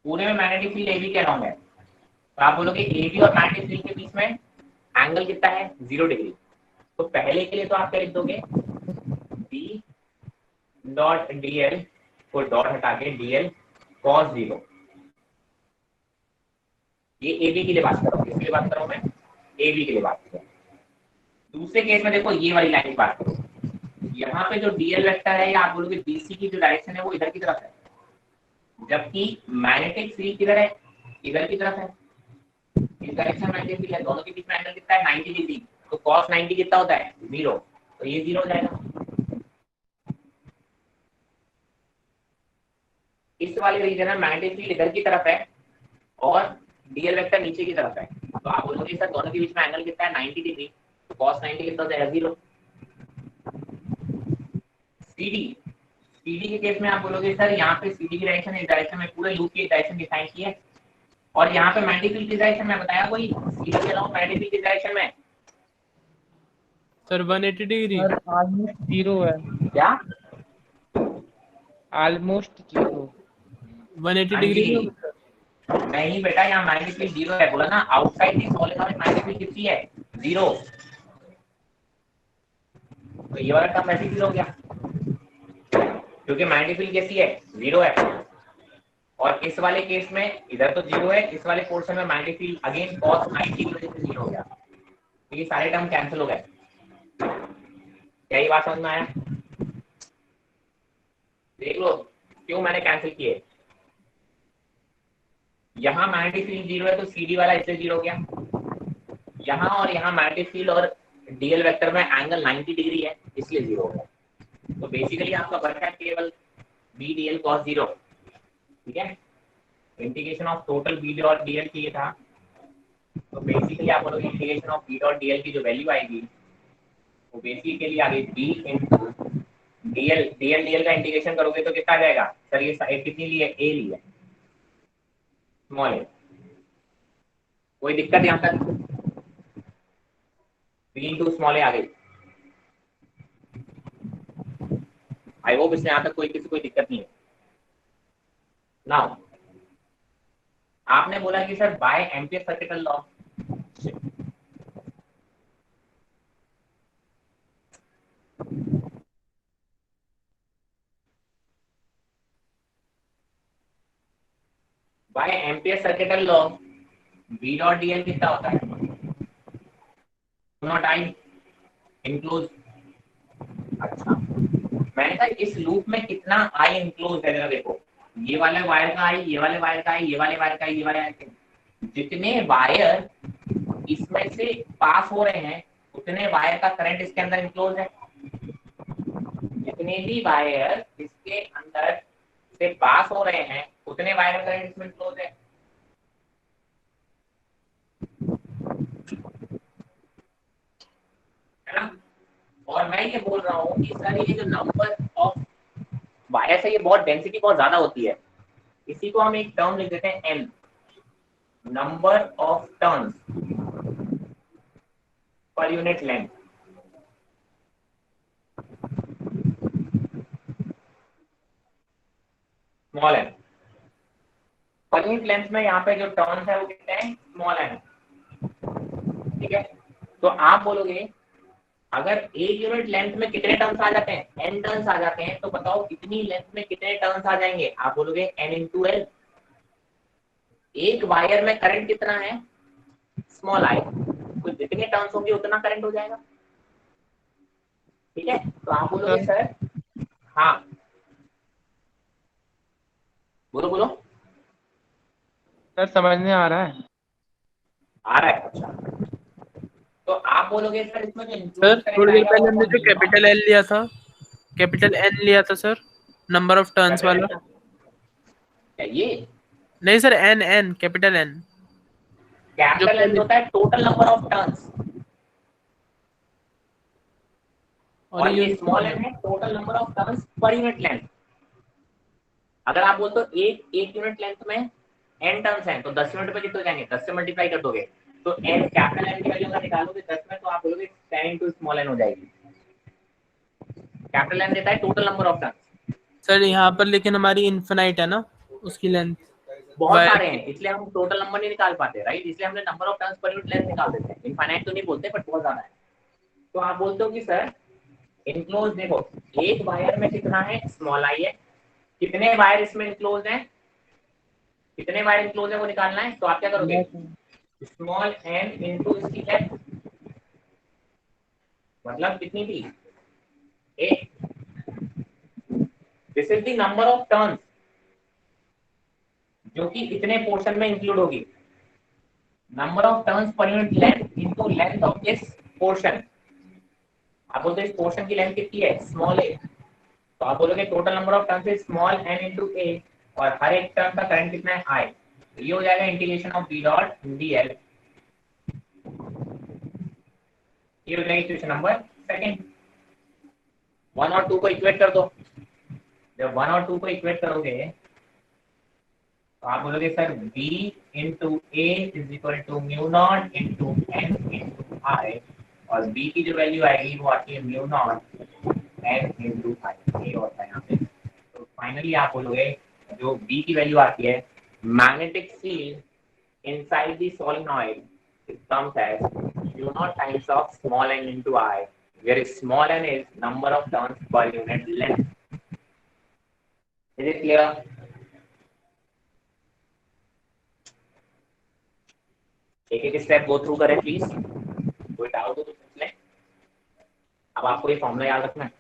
पूरे में मैग्नेटिक फील्ड ए बी के अलोंग है। तो आप बोलोगे ए बी और मैग्नेटिक फील्ड के बीच में एंगल कितना है? 0 डिग्री। तो पहले के लिए तो आप क्या लिख दोगे, बी डॉट डीएल को डॉट हटा के डीएल cos 0। ये ए बी के लिए बात कर रहा हूँ, किसके लिए बात कर रहा हूँ मैं? ए बी के लिए बात कर रहा हूँ। दूसरे केस में देखो ये वाली लाइन की बात करो, यहाँ पे जो डीएल वेक्टर है या आप बोलोगे बीसी की जो डायरेक्शन है वो इधर की तरफ है, जबकि मैग्नेटिक फील्ड किधर है? इधर की तरफ है। इस डायरेक्शन मैग्नेटिक फील्ड है, दोनों के बीच में एंगल कितना है? 90 डिग्री। तो cos 90 कितना होता है? 0। तो ये 0 हो जाएगा। इस वाले रीजन में मैग्नेटिक फील्ड इधर की तरफ है और डीएल वेक्टर नीचे की तरफ है। तो आप बोलोगे सर दोनों के बीच में एंगल कितना है? 90 डिग्री। तो cos 90 कितना हो जाएगा? 0। सीडी के केस में आप बोलोगे सर यहाँ पे सीडी की डायरेक्शन इस डायरेक्शन में, पूरे लूप की डायरेक्शन डिफाइन की है और यहाँ पे मैग्नेटिक फील्ड की डायरेक्शन में बताया कोई सीडी के अलावा मैग्नेटिक फील्ड की डायरेक्शन में सर 180 डिग्री। सर ऑलमोस्ट 0 है। क्या? ऑलमोस्ट 0। 180 डिग्री नहीं बेटा, यहाँ मैग्नेटिक फील्ड 0 है। बोला ना outside the solenoid magnetic field कितनी है? 0। तो ये वाला टर्म वैसे ही हो गया क्योंकि मैग्नेटिक फील्ड कैसी है? 0 है। और इस वाले केस में इधर तो 0 है, इस वाले पोर्शन में मैग्नेटिक फील्ड अगेन cos 90 की वजह से 0 हो गया। तो ये सारे टर्म कैंसिल हो गए। क्या ये बात समझ में आया? देख लो क्यों मैंने कैंसिल किए। यहाँ मैग्नेटिक फील्ड 0 है तो सीडी वाला इससे 0 हो गया। यहाँ और यहाँ मैग्नेटिक फील्ड और डीएल वेक्टर में एंगल 90 डिग्री है इसलिए 0 हो गया। तो बेसिकली आपका बचा है केवल बी डीएल cos 0। ठीक है, integration of total B dot DL चाहिए था। तो बेसिकली आप बोलोगे integration of B dot DL की जो वैल्यू आएगी वो बेसिकली आ गई बी इंटू डीएल। डीएल का इंटीग्रेशन करोगे तो कितना आ जाएगा? सर ये साइड कितनी ली है? ए ली है, स्मॉल ए। कोई दिक्कत यहाँ तक? बी इंटू स्मॉल ए आ गई। आई होप इसमें यहाँ तक कोई किसी कोई दिक्कत नहीं है। नाउ आपने बोला कि sir by ampere circuital law, by ampere circuital law B dot D L कितना होता है, नॉट आई इंक्लोज। अच्छा मैंने कहा इस लूप में कितना आई इंक्लोज है, जरा देखो ये वाले वायर का आई, ये वाले वायर का आई, ये वाले वायर का आई, ये वाले वायर का, जितने वायर इसमें से पास हो रहे हैं उतने वायर का करंट इसके अंदर इंक्लोज है। जितने भी वायर इसके अंदर से पास हो रहे हैं उतने वायर का करंट इसमें इंक्लोज है। है ना? और मैं ये बोल रहा हूँ कि सर ये जो नंबर ऑफ वायर है ये बहुत डेंसिटी बहुत ज्यादा होती है, इसी को हम एक टर्म लिख देते हैं N, number of turns per unit length. Small N per unit length में यहाँ पे जो टर्न्स है वो कितने हैं, स्मॉल एन। ठीक है, तो आप बोलोगे अगर एक यूनिट लेंथ में कितने टर्न्स आ जाते हैं, एन टर्न्स आ जाते हैं, तो बताओ कितनी लेंथ में कितने टर्न्स आ जाएंगे। आप बोलोगे एन इंटू एल। एक वायर में करंट कितना है, स्मॉल आई, तो जितने टर्न्स होंगे उतना करंट हो जाएगा। ठीक है, तो आप बोलोगे सर, हाँ बोलो बोलो। सर समझ में आ रहा है। आ रहा है, अच्छा तो आप बोलोगे सर इसमें जो सर इंक्लूड थोड़ी देर करेंगे पहले हमने जो कैपिटल एल लिया था, कैपिटल एन लिया था सर, नंबर ऑफ टर्न्स वाला। ये नहीं sir, N N capital N capital N होता है टोटल नंबर ऑफ टर्न्स और ये स्मॉल एन है total number of turns per unit length. अगर आप बोलते हो एक यूनिट लेंथ में एन टर्न्स हैं तो 10 यूनिट पे कितने हो जाएंगे, 10 से मल्टीप्लाई कर दोगे तो एन कैपिटल एन की वैल्यू अगर निकालोगे 10 में तो आप बोलोगे 10 इनटू स्मॉल एन हो जाएगी। कैपिटल एन देता है total number of turns. Sir यहाँ पर लेकिन हमारी इन्फिनाइट है ना उसकी लेंथ, बहुत सारे हैं इसलिए हम टोटल नंबर नहीं निकाल पाते, राइट, इसलिए हमने number of turns per unit length निकाल देते हैं। इनफाइनाइट तो नहीं बोलते बट बहुत ज्यादा है। तो आप बोलते हो कि सर इनक्लोज देखो एक वायर में कितना है, स्मॉल आई है, कितने वायर इसमें इनक्लोज हैं, कितने वायर इनक्लोज है वो निकालना है। तो आप क्या करोगे, स्मॉल एन इनटू इसकी लेंथ, मतलब कितनी थी, एक, this is the number of turns जो कि इतने पोर्शन में इंक्लूड होगी। Number of turns per unit length into length of this portion. आप बोलते हैं इस पोर्शन की लेंथ कितनी है, स्मॉल ए, तो आप बोलोगे total number of turns is small n into A और हर एक टर्न का करंट कितना है, आई। तो ये हो जाएगा integration of B dot DL. ये हो जाएगी इक्वेशन नंबर सेकंड। 1 और 2 को इक्वेट कर दो। जब 1 और 2 को इक्वेट करोगे तो आप बोलोगे sir b into A is equal to mu naught into n into I, और b की जो वैल्यू आएगी वो आती है mu naught n into I, ये होता है यहाँ पे। तो फाइनली आप बोलोगे जो b की वैल्यू आती है, magnetic field inside the solenoid it comes as mu naught times of small n into I, where small n is number of turns per unit length. Is it clear? एक एक step go through करें please, कोई doubt हो तो पूछ लें। अब आपको ये फॉर्मूला याद रखना है।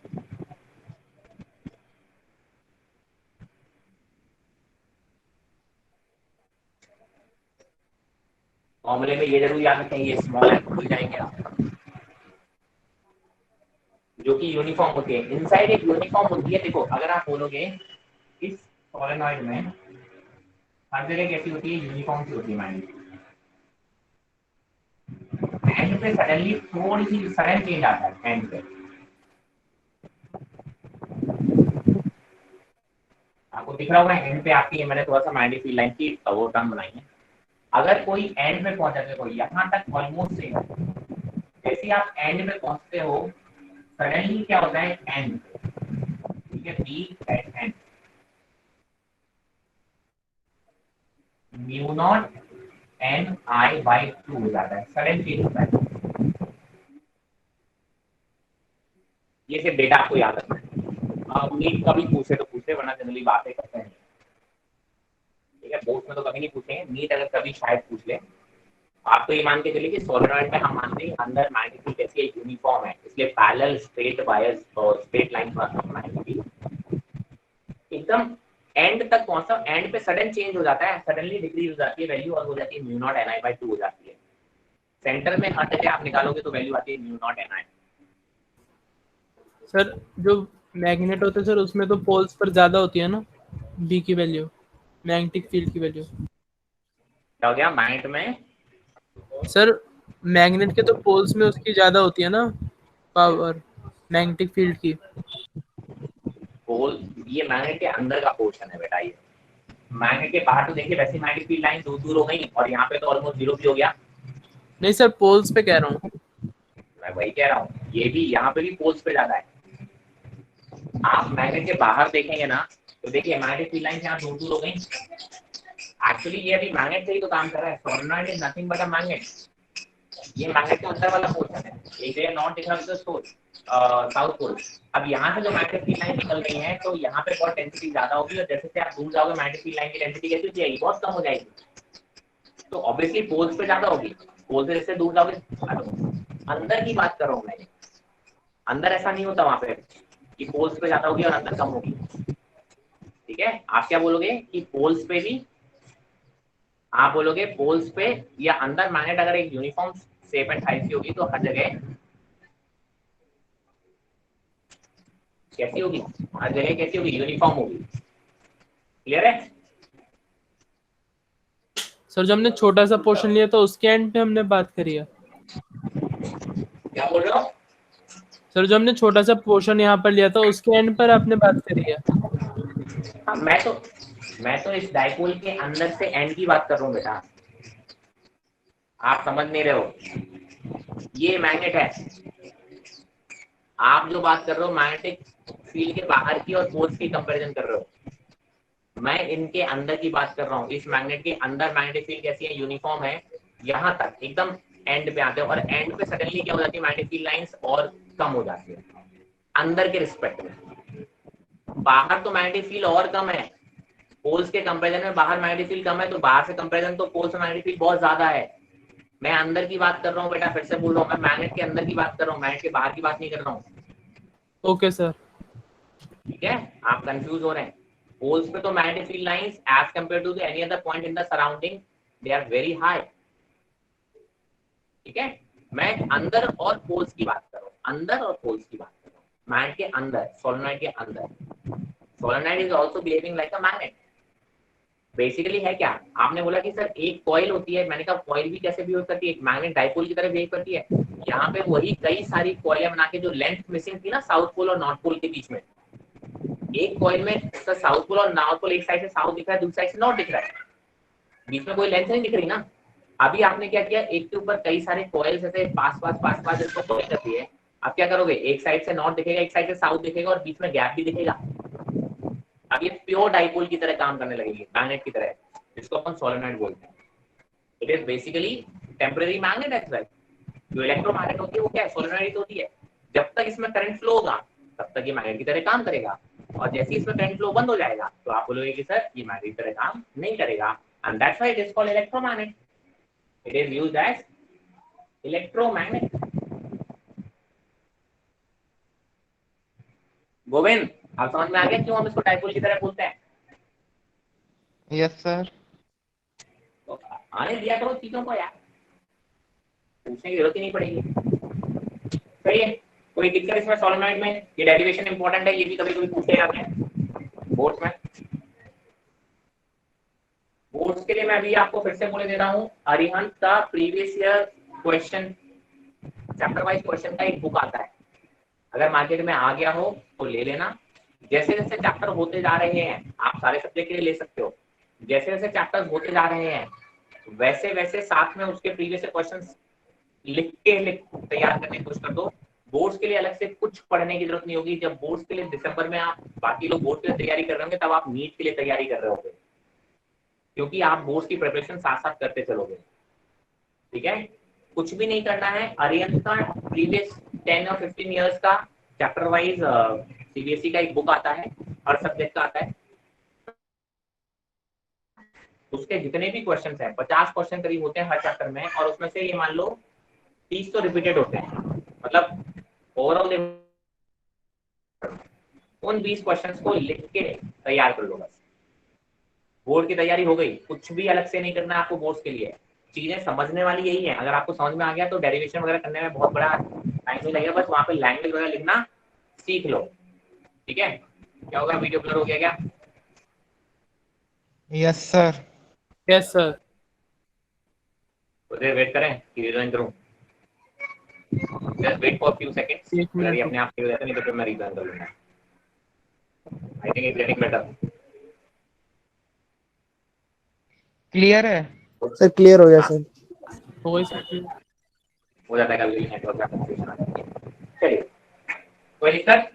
फॉर्मूले में ये जरूर याद रखें, ये स्मॉल एन भूल जाएंगे आप, जो कि यूनिफॉर्म होती है, इनसाइड एक यूनिफॉर्म होती है। देखो अगर आप बोलोगे इस सोलेनॉइड में हर जगह कैसी होती है, यूनिफॉर्म सी होती है। मान लीजिए एंड पे सडनली थोड़ी सी सडन चेंज आता है एंड पे, आपको दिख रहा होगा एंड पे आपकी, मैंने थोड़ा सा मैग्नेटिक फील्ड लाइन की वो टर्म बनाई है। अगर कोई एंड पे पहुंचा, देखो यहाँ तक ऑलमोस्ट सेम है, जैसे आप एंड पे पहुंचते हो सडनली क्या होता है एंड, ठीक है, B at end, mu naught N I by 2 हो जाता है, सडन चेंज होता है। ये सिर्फ डेटा आपको याद रखना है। अब नीट कभी पूछे तो पूछे, वरना जनरली बातें करते हैं, ठीक है। बोर्ड में तो कभी नहीं पूछेंगे, नीट अगर कभी शायद पूछ ले। आप तो ये मान के चलिए कि सोलेनॉइड में हम मानते हैं अंदर मैग्नेटिक फील्ड कैसी है, यूनिफॉर्म है, इसलिए पैरेलल स्ट्रेट वायर्स और स्ट्रेट लाइन पर मैग्नेटिक फील्ड एकदम एंड तक पहुंचा, एंड पे सडन चेंज हो जाता है, सडनली डिक्रीज हो जाती है वैल्यू और हो जाती है mu naught N I by 2 हो जाती है। सेंटर में हर जगह आप निकालोगे तो वैल्यू आती है म्यू नॉट एन आई। सर जो मैग्नेट होते हैं सर उसमें तो पोल्स पर ज्यादा होती है ना बी की वैल्यू, मैग्नेटिक फील्ड की वैल्यू। क्या हो गया मैग्नेट में? सर मैग्नेट के तो पोल्स में उसकी ज्यादा होती है ना पावर मैग्नेटिक फील्ड की। पोल ये मैग्नेट के अंदर का पोर्शन है बेटा, ये मैग्नेट के बाहर तो देखिए वैसे मैग्नेटिक फील्ड लाइन दूर दूर हो गई और यहाँ पे तो ऑलमोस्ट जीरो भी हो गया। नहीं सर पोल्स पे कह रहा हूँ। मैं वही कह रहा हूँ, ये भी यहाँ पे भी पोल्स पे ज्यादा है। आप मैग्नेट के बाहर देखेंगे ना तो देखिए मैग्नेटिक फील्ड लाइन यहाँ दूर दूर हो गई। एक्चुअली ये अभी मैग्नेट से ही तो काम कर रहा है, solenoid is nothing but a magnet. ये मैग्नेट के अंदर वाला पोर्शन है, एक जगह नॉर्थ दिख रहा है साउथ पोल। अब यहाँ से जो मैग्नेटिक फील्ड लाइन निकल रही है तो यहाँ पे बहुत डेंसिटी ज्यादा होगी और जैसे से आप दूर जाओगे मैग्नेटिक फील्ड लाइन की डेंसिटी कैसी हो जाएगी, बहुत कम हो जाएगी। तो ऑब्वियसली पोल्स पे ज्यादा होगी, पोल से जैसे दूर जाओगे। अंदर की बात कर रहा हूँ मैं, अंदर ऐसा नहीं होता वहां पे कि पोल्स पे ज्यादा होगी और अंदर कम होगी, ठीक है। आप क्या बोलोगे कि पोल्स पे भी, आप बोलोगे पोल्स पे या अंदर मैग्नेट अगर एक यूनिफॉर्म शेप एंड साइज की होगी तो हर जगह कैसी होगी, हर जगह कैसी होगी, यूनिफॉर्म होगी। क्लियर है? सर जो हमने छोटा सा पोर्शन लिया था उसके एंड पे हमने बात करी है। क्या बोल रहे हो? सर जो हमने छोटा सा पोर्शन यहाँ पर लिया था उसके एंड पर आपने बात करी है। हाँ, मैं तो इस डाइपोल के अंदर से एंड की बात कर रहा हूँ बेटा, आप समझ नहीं रहे हो। ये मैग्नेट है, आप जो बात कर रहे हो मैग्नेटिक फील्ड के बाहर की और पोल्स की कंपैरिजन कर रहे हो। मैं इनके अंदर की बात कर रहा हूँ, इस मैग्नेट के अंदर मैग्नेटिक फील्ड कैसी है, यूनिफॉर्म है, यहाँ तक एकदम एंड पे आते हैं और एंड पे सडनली क्या हो जाती है, मैग्नेटिक फील्ड लाइंस और कम हो जाती है अंदर के रिस्पेक्ट में। बाहर तो मैग्नेटिक फील्ड और कम है, पोल्स के कंपैरिजन में बाहर मैग्नेटिक फील्ड कम है, तो बाहर से कंपैरिजन तो पोल्स में मैग्नेटिक फील्ड बहुत ज्यादा है। मैं अंदर की बात कर रहा हूँ बेटा, फिर से बोल रहा हूँ, मैं मैग्नेट के अंदर की बात कर रहा हूँ, मैग्नेट के बाहर की बात नहीं कर रहा हूँ। Okay sir. ठीक है, आप कंफ्यूज हो रहे हैं। पोल्स पे तो magnetic field lines as compare to any other point in the surrounding they are very high. ठीक है, मैं अंदर और पोल्स की बात कर रहा हूँ, अंदर और पोल्स की बात कर रहा हूँ। मैग्नेट के अंदर, सोलेनॉइड के अंदर, solenoid is also behaving like a magnet. Basically है क्या, आपने बोला कि सर एक कॉइल होती है, मैंने कहा कॉइल भी कैसे बिहेव करती है, एक मैग्नेट डाइपोल की तरह बिहेव करती है। यहाँ पे वही कई सारी कॉइलें बना के, जो लेंथ मिसिंग थी ना साउथ पोल और नॉर्थ पोल के बीच में, एक कॉइल में सर साउथ पोल और नॉर्थ पोल, एक साइड से साउथ दिख रहा है, दूसरी साइड से नॉर्थ दिख रहा है, बीच में कोई लेंथ नहीं दिख रही ना। अभी आपने क्या किया, एक के ऊपर कई सारे कॉइल्स ऐसे पास पास इसको कॉइल कर दिए। अब क्या करोगे, एक साइड से नॉर्थ दिखेगा, एक साइड से साउथ दिखेगा और बीच में गैप भी दिखेगा। अब ये प्योर डाइपोल की तरह काम करने लगेगी, मैग्नेट की तरह, जिसको अपन सोलेनॉइड बोलते हैं। It is basically temporary magnet as well. जो इलेक्ट्रोमैग्नेट होती है वो क्या है, सोलेनॉइड होती है। जब तक इसमें करंट फ्लो होगा तब तक ये मैग्नेट की तरह काम करेगा, और जैसे इसमें करंट फ्लो बंद हो जाएगा तो आप बोलोगे कि सर ये मैग्नेट की तरह काम नहीं करेगा, and that's why it is called electromagnet. It is used as electromagnet. Govind, आप समझ में आ गया क्यों हम इसको डाइपोल की तरह बोलते हैं? Yes sir. तो आने दिया करो चीजों को यार, पूछने की जरूरत ही नहीं पड़ेगी। सही है, कोई दिक्कत इसमें सोलेनॉइड में? ये डेरिवेशन इंपॉर्टेंट है, ये भी कभी कभी पूछे जाते हैं बोर्ड्स में। बोर्ड्स के लिए मैं अभी आपको फिर से बोले दे रहा हूँ, अरिहंत का previous year question, chapter wise question का एक बुक आता है, अगर मार्केट में आ गया हो तो ले लेना। जैसे जैसे चैप्टर होते जा रहे हैं, आप सारे सब्जेक्ट के लिए ले सकते हो, जैसे जैसे चैप्टर होते जा रहे हैं वैसे वैसे साथ में उसके प्रीवियस क्वेश्चंस लिख तैयार करने की कोशिश कर दो। बोर्ड्स के लिए अलग से कुछ पढ़ने की जरूरत नहीं होगी। जब बोर्ड्स के लिए दिसंबर में आप, बाकी लोग बोर्ड के लिए तैयारी कर रहे होंगे, तब आप नीट के लिए तैयारी कर रहे होंगे। क्योंकि आप बोर्ड्स की प्रिपरेशन साथ साथ करते चलोगे, ठीक है। कुछ भी नहीं करना है। आर्यन का प्रीवियस 10 और 15 इयर्स का चैप्टर वाइज सीबीएसई का एक बुक आता है, हर सब्जेक्ट का आता है, उसके जितने भी क्वेश्चन हैं 50 क्वेश्चन करीब होते हैं हर चैप्टर में, और उसमें से ये मान लो 30 तो रिपीटेड होते हैं, मतलब ओवरऑल उन 20 क्वेश्चंस को लिख के तैयार कर लो बस। बोर्ड की तैयारी हो गई, कुछ भी अलग से नहीं करना है आपको बोर्ड्स के लिए। चीजें समझने वाली यही है, अगर आपको समझ में आ गया तो डेरिवेशन वगैरह करने में बहुत बड़ा टाइम नहीं लगेगा, बस वहां पे लैंग्वेज वगैरह लिखना सीख लो, ठीक है। क्या होगा, वीडियो ब्लर हो गया क्या? Yes sir. Yes sir. तो वेट करें कि रिजॉइन करूं? Just wait for few seconds. एक अगर ये मिनट। अपने आप से हो जाता नहीं तो फिर मैं रिजॉइन कर लूंगा। I think it's getting better. Clear है? सर क्लियर हो गया सर। हो गई सर। हो जाता है कभी नेटवर्क का कंफ्यूजन आ जाता है। चलिए, कोई दिक्कत?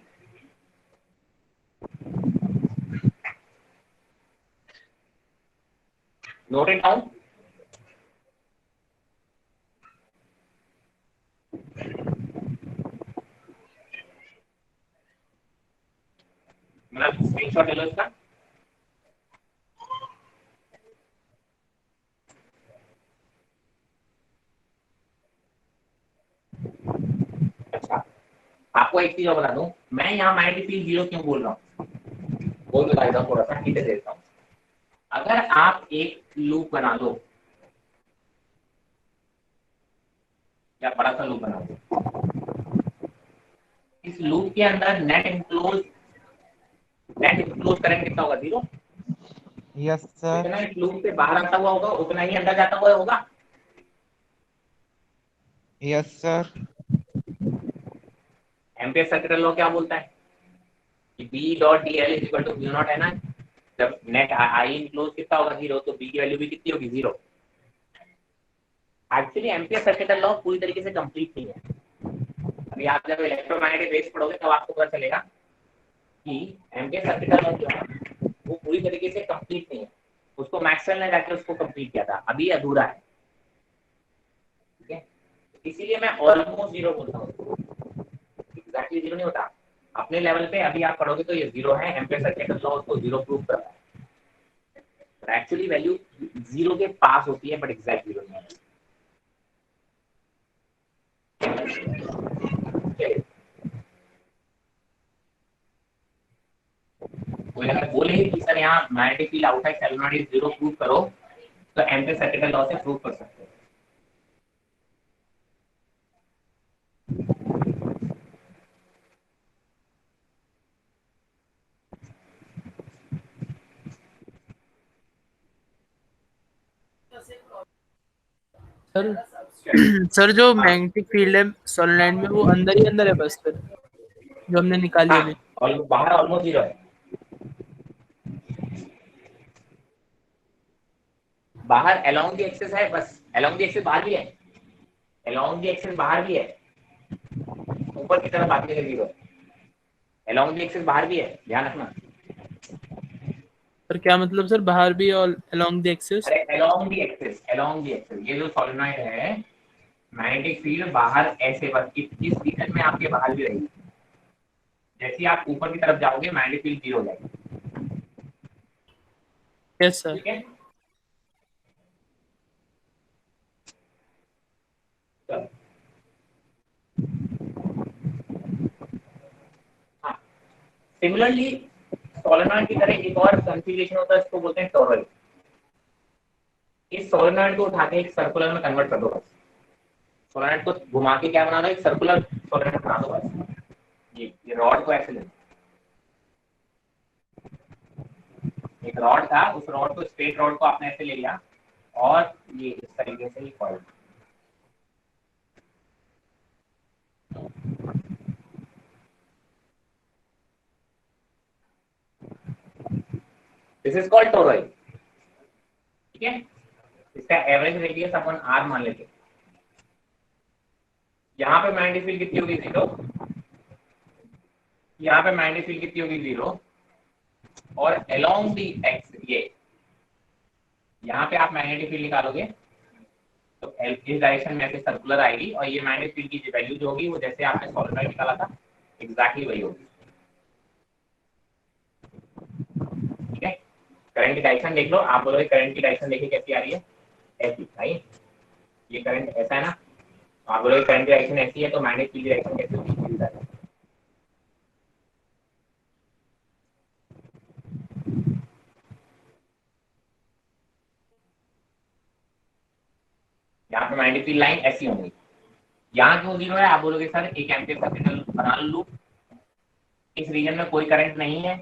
Note it down. मतलब स्क्रीनशॉट ले लो इसका। अच्छा, आपको एक चीज और बता दूं, मैं यहाँ मैग्नीफिक 0 क्यों बोल रहा हूँ, बोल बता देता हूँ, थोड़ा सा हिंट देता हूँ। अगर आप एक लूप बना दो या बड़ा सा लूप बना दो, इस लूप के अंदर नेट इनक्लोज करंट कितना होगा? 0। Yes sir. जितना इस लूप से बाहर आता हुआ होगा उतना ही अंदर जाता हुआ होगा। Yes sir. Ampere circuit law क्या बोलता है कि B dot DL is equal to mu naught है ना। जब नेट आई इनक्लोज कितना होगा? 0, तो B की वैल्यू भी कितनी होगी? 0। एक्चुअली एम्पियर सर्किट लॉ पूरी तरीके से कंप्लीट नहीं है। अभी आप जब इलेक्ट्रोमैग्नेटिक वेव्स पढ़ोगे तब आपको पता चलेगा कि एम्पियर सर्किट लॉ जो है वो पूरी तरीके से कंप्लीट नहीं है। उसको मैक्सवेल ने जाकर उसको कंप्लीट किया था, अभी अधूरा है, ठीक है। इसीलिए मैं ऑलमोस्ट 0 बोलता हूँ, एग्जैक्टली 0 नहीं होता। अपने लेवल पे अभी आप पढ़ोगे तो ये 0 है, एम्पियर सर्किट लॉ उसको 0 प्रूव कर रहा है। एक्चुअली वैल्यू 0 के पास होती है, बट एग्जैक्ट 0 नहीं है। कोई अगर बोले कि सर यहाँ magnetic field outside solenoid is 0 prove करो, तो एम्पियर सर्किट लॉ से प्रूव कर सकते हो। सर सर जो मैग्नेटिक फील्ड है सोलेनॉइड में वो अंदर ही अंदर है बस, फिर जो हमने निकाली अभी। और बाहर ऑलमोस्ट 0 है। बाहर अलोंग द एक्सिस है, बस अलोंग द एक्सिस बाहर भी है, अलोंग द एक्सिस बाहर भी है, ऊपर की तरफ आती है 0। अलोंग द एक्सिस बाहर भी है, ध्यान रखना। सर क्या मतलब सर, बाहर भी और अलोंग द एक्सिस? अरे along the axis, along the axis, ये जो सोलेनॉइड है मैग्नेटिक फील्ड बाहर ऐसे बस इस रीजन में आपके बाहर भी रहेगी। जैसे ही आप ऊपर की तरफ जाओगे मैग्नेटिक फील्ड 0 हो जाएगी। Yes sir. ठीक है, हाँ। सिमिलरली सोलेनॉइड की तरह एक और कॉन्फ़िगरेशन होता है, इसको बोलते हैं टॉरॉइड। इस सोलेनॉइड को उठा के एक सर्कुलर में कन्वर्ट कर दो बस। सोलेनॉइड को घुमा के क्या बना दो? एक सर्कुलर सोलेनॉइड बना दो बस। ये रॉड को ऐसे ले, एक रॉड था, उस रॉड को, स्ट्रेट रॉड को आपने ऐसे ले लिया और ये इस तरीके से ही coil. This is called toroid, ठीक है। इसका एवरेज रेडियस अपन r मान लेते हैं। यहाँ पे मैग्नेटिक फील्ड कितनी होगी? 0। यहाँ पे मैग्नेटिक फील्ड कितनी होगी? 0। और अलोंग दी एक्स, ये यहाँ पे आप मैग्नेटिक फील्ड निकालोगे तो इस डायरेक्शन में ऐसे सर्कुलर आएगी और ये मैग्नेटिक फील्ड की वैल्यू जो होगी वो जैसे आपने सॉलिनॉइड निकाला था एग्जैक्टली वही होगी। ठीक है, करंट की डायरेक्शन देख लो, आप बोलोगे करंट की डायरेक्शन देखिए कैसी आ रही है, ऐसी राइट, ये करंट ऐसा है ना, तो आप बोलोगे करंट की डायरेक्शन ऐसी है तो मैग्नेटिक फील्ड की डायरेक्शन कैसी होगी, यहाँ पे मैग्नेटिक फील्ड लाइन ऐसी होंगी। यहाँ क्यों 0 है, आप बोलोगे सर एक एम्पीयर का सिग्नल बना लो, इस रीजन में कोई करंट नहीं है,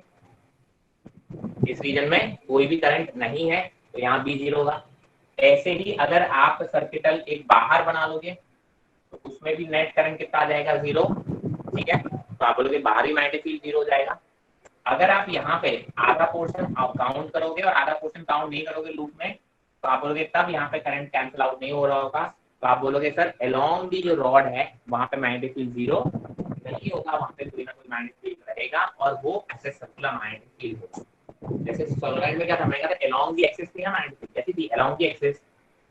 इस रीजन में कोई भी करंट नहीं है तो यहाँ भी 0 होगा। ऐसे ही अगर आप सर्किटल एक बाहर बना लोगे तो उसमें भी नेट करंट कितना आ जाएगा, 0। ठीक है, तो आप बोलोगे बाहरी मैग्नेटिक फील्ड 0 हो जाएगा। अगर आप यहाँ पे आधा पोर्शन काउंट करोगे और आधा पोर्शन काउंट नहीं करोगे लूप में, तो आप बोलोगे तब यहाँ पे करंट कैंसिल आउट नहीं हो रहा होगा, तो आप बोलोगे सर अलोंग दी जो रॉड है वहां पे मैग्नेटिक फील्ड 0 नहीं होगा, वहां पे कोई ना कोई मैग्नेटिक फील्ड रहेगा और वो ऐसे सर्कुलर मैग्नेटिक फील्ड होगा। जैसे सॉलिनॉइड में क्या था, मैंने कहा अलोंग दी एक्सिस थी ना मैग्नेटिक फील्ड, कैसी थी अलोंग दी एक्सिस,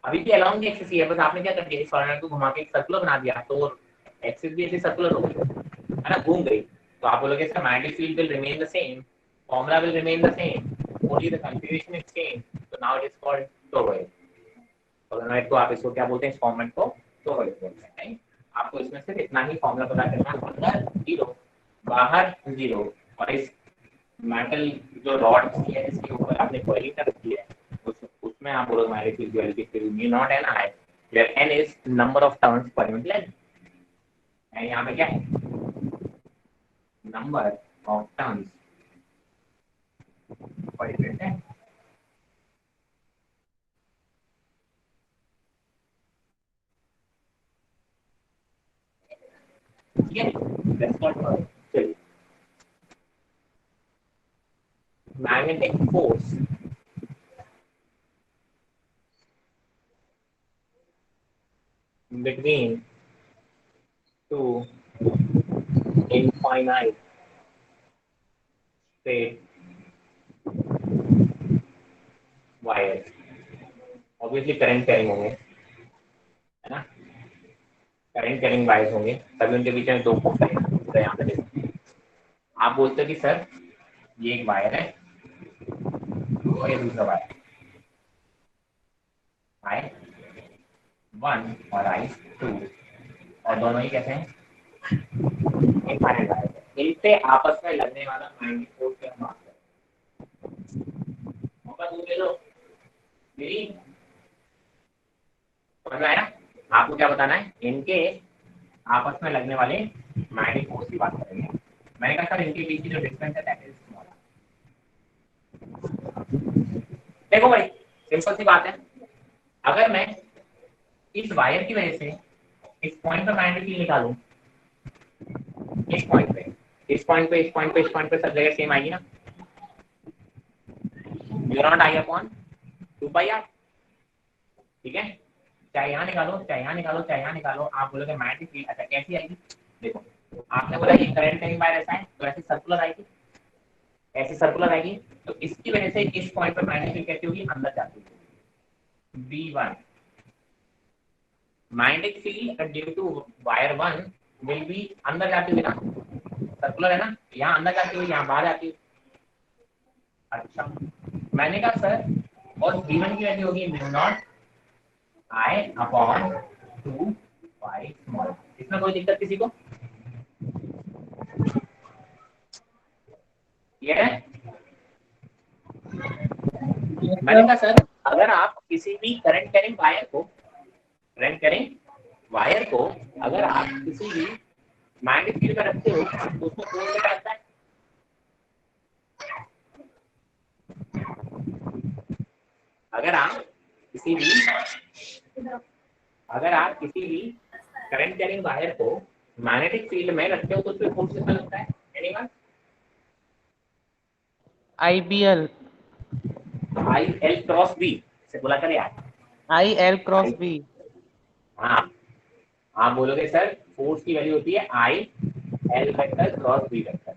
अभी भी अलोंग दी एक्सिस ही है, बस आपने क्या कर दिया सॉलिनॉइड को घुमा के एक सर्कुलर बना दिया तो एक्सिस भी ऐसे सर्कुलर हो गई है ना, घूम गई। तो आप बोलोगे इसका magnetic field will remain the same, formula will remain the same, only the configuration is changed, so now it is called toroid। solenoid को आप इसको क्या बोलते हैं, इस फॉर्मेट को toroid बोलते हैं, right? आपको इसमें सिर्फ इतना ही फॉर्मूला पता करना है, अंदर 0 बाहर 0, और इस मेटल जो रॉड है इसके ऊपर आपने कॉइलिंग कर रखी है उसमें आप बोलोगे magnetic field duality theory mu naught n I, where n is number of turns per unit length, and यहाँ पे क्या है number of turns per unit length। Yeah, that's not right. Magnetic force between two infinite state wires, obviously current carrying होंगे, है ना, current carrying wires होंगे, तभी उनके बीच में 2 पोर्ट है। यहाँ पे देखो आप बोलते हो कि सर ये एक वायर है और ये दूसरा वायर, I1 और I2, और दोनों ही कैसे हैं इनफाइनाइट वायर, इनसे आपस में लगने वाला मैग्नेटिक फोर्स क्या हम बात करें। मेरी समझ में आया, आपको क्या बताना है, इनके आपस में लगने वाले मैग्नेटिक फोर्स की बात करेंगे। मैंने कहा सर इनके बीच की जो डिस्टेंस है दैट इज स्मॉल। देखो भाई सिंपल सी बात है, अगर मैं इस वायर की वजह से इस पॉइंट पर मैग्नेटिक फील्ड निकालूं, इस पॉइंट पे इस पॉइंट पे इस पॉइंट पे इस पॉइंट पे सब जगह सेम आएगी ना, mu naught I upon 2πr। ठीक है, चाहे यहाँ निकालो चाहे यहाँ निकालो चाहे यहाँ निकालो, आप बोलोगे मैग्नेटिक फील्ड अच्छा कैसी आएगी, देखो आपने बोला ये करंट कैरिंग वायर ऐसा है तो ऐसे सर्कुलर आएगी, ऐसे सर्कुलर आएगी, तो इसकी वजह से इस पॉइंट पर मैग्नेटिक फील्ड कैसी होगी, अंदर जाती है V1। Magnetic field due to wire 1 will be अंदर जाती हुई ना, सर्कुलर है ना, यहाँ अंदर जाती हुई यहाँ बाहर आती हुई। अच्छा मैंने कहा सर और V1 की वैल्यू होगी mu naught I upon 2π small, इसमें कोई दिक्कत किसी को, ये है। मैंने कहा सर अगर आप किसी भी करंट कैरिंग वायर को अगर आप किसी भी मैग्नेटिक फील्ड में रखते हो तो उसमें फोर्स क्या आता है, अगर आप किसी भी करंट कैरिंग वायर को मैग्नेटिक फील्ड में रखते हो तो उसमें फोर्स कितना लगता है, anyone, IBL IL cross B से बोला कर यार, IL क्रॉस B। हाँ आप बोलोगे सर फोर्स की वैल्यू होती है IL vector cross B vector.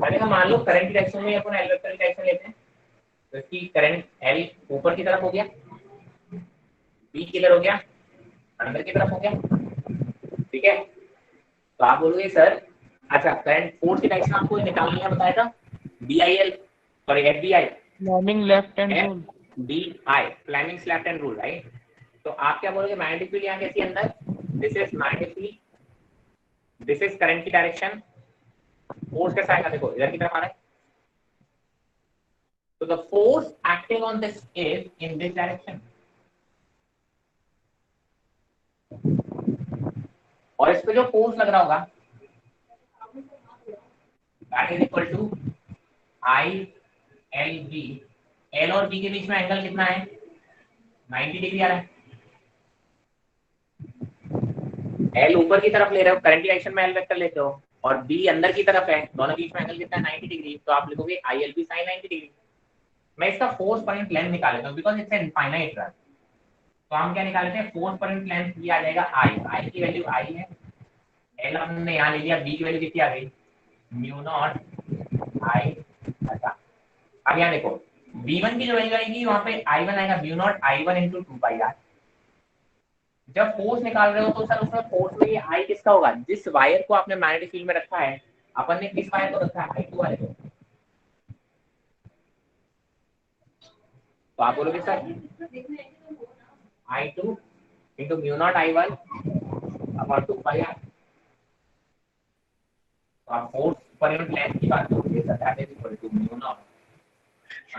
मैंने कहा मान लो करंट की डायरेक्शन में अपन एल वेक्टर की डायरेक्शन लेते हैं, तो इसकी करंट एल ऊपर की तरफ हो गया, बी किधर हो गया, अंदर की तरफ हो गया, ठीक है। तो आप बोलोगे सर अच्छा करंट फोर्स की डायरेक्शन आपको निकालनी है, बताया था B I L sorry F B I Fleming left hand rule. D I Fleming's left hand rule, right. तो आप क्या बोलोगे, मैग्नेटिक फील्ड यहाँ कैसी अंदर, this is magnetic field, this is current की डायरेक्शन, फोर्स कैसा आएगा देखो इधर की तरफ आ रहा है, तो the force acting on this is in this direction, और इस पे जो फोर्स लग रहा होगा that is equal to I L B. L और बी के बीच में एंगल कितना है, 90 डिग्री आ रहा है। एल ऊपर की तरफ ले रहे हो, करंट की डायरेक्शन में एल वेक्टर लेते हो, और बी अंदर की तरफ है, दोनों बीच में एंगल कितना है 90 डिग्री, तो आप लिखोगे I L B sine 90 degree. मैं इसका फोर्स पर यूनिट लेंथ निकाल लेता हूं बिकॉज़ इट्स इनफाइनाइट रन। तो हम क्या निकाल लेते हैं, फोर्स पर यूनिट लेंथ ये आ जाएगा आई, आई की वैल्यू आई है, एल हमने यहां ले लिया, बी की वैल्यू कितनी आ गई म्यू नॉट आई। अच्छा अब यहां देखो b1 की जो वैल्यू आएगी वहां पे i1 आएगा म्यू नॉट i1 into 2 पाई r। जब फोर्स निकाल रहे हो तो सर उसमें फोर्स में ये i किसका होगा, जिस वायर को आपने मैग्नेटिक फील्ड में रखा है, अपन ने किस वायर को रखा है, i2 वाले को। तो आप बोलोगे sir i2 into mu naught i1 upon 2 पाई r। तो आप फोर्स पर यूनिट लेंथ की बात करोगे sir that is equal to mu naught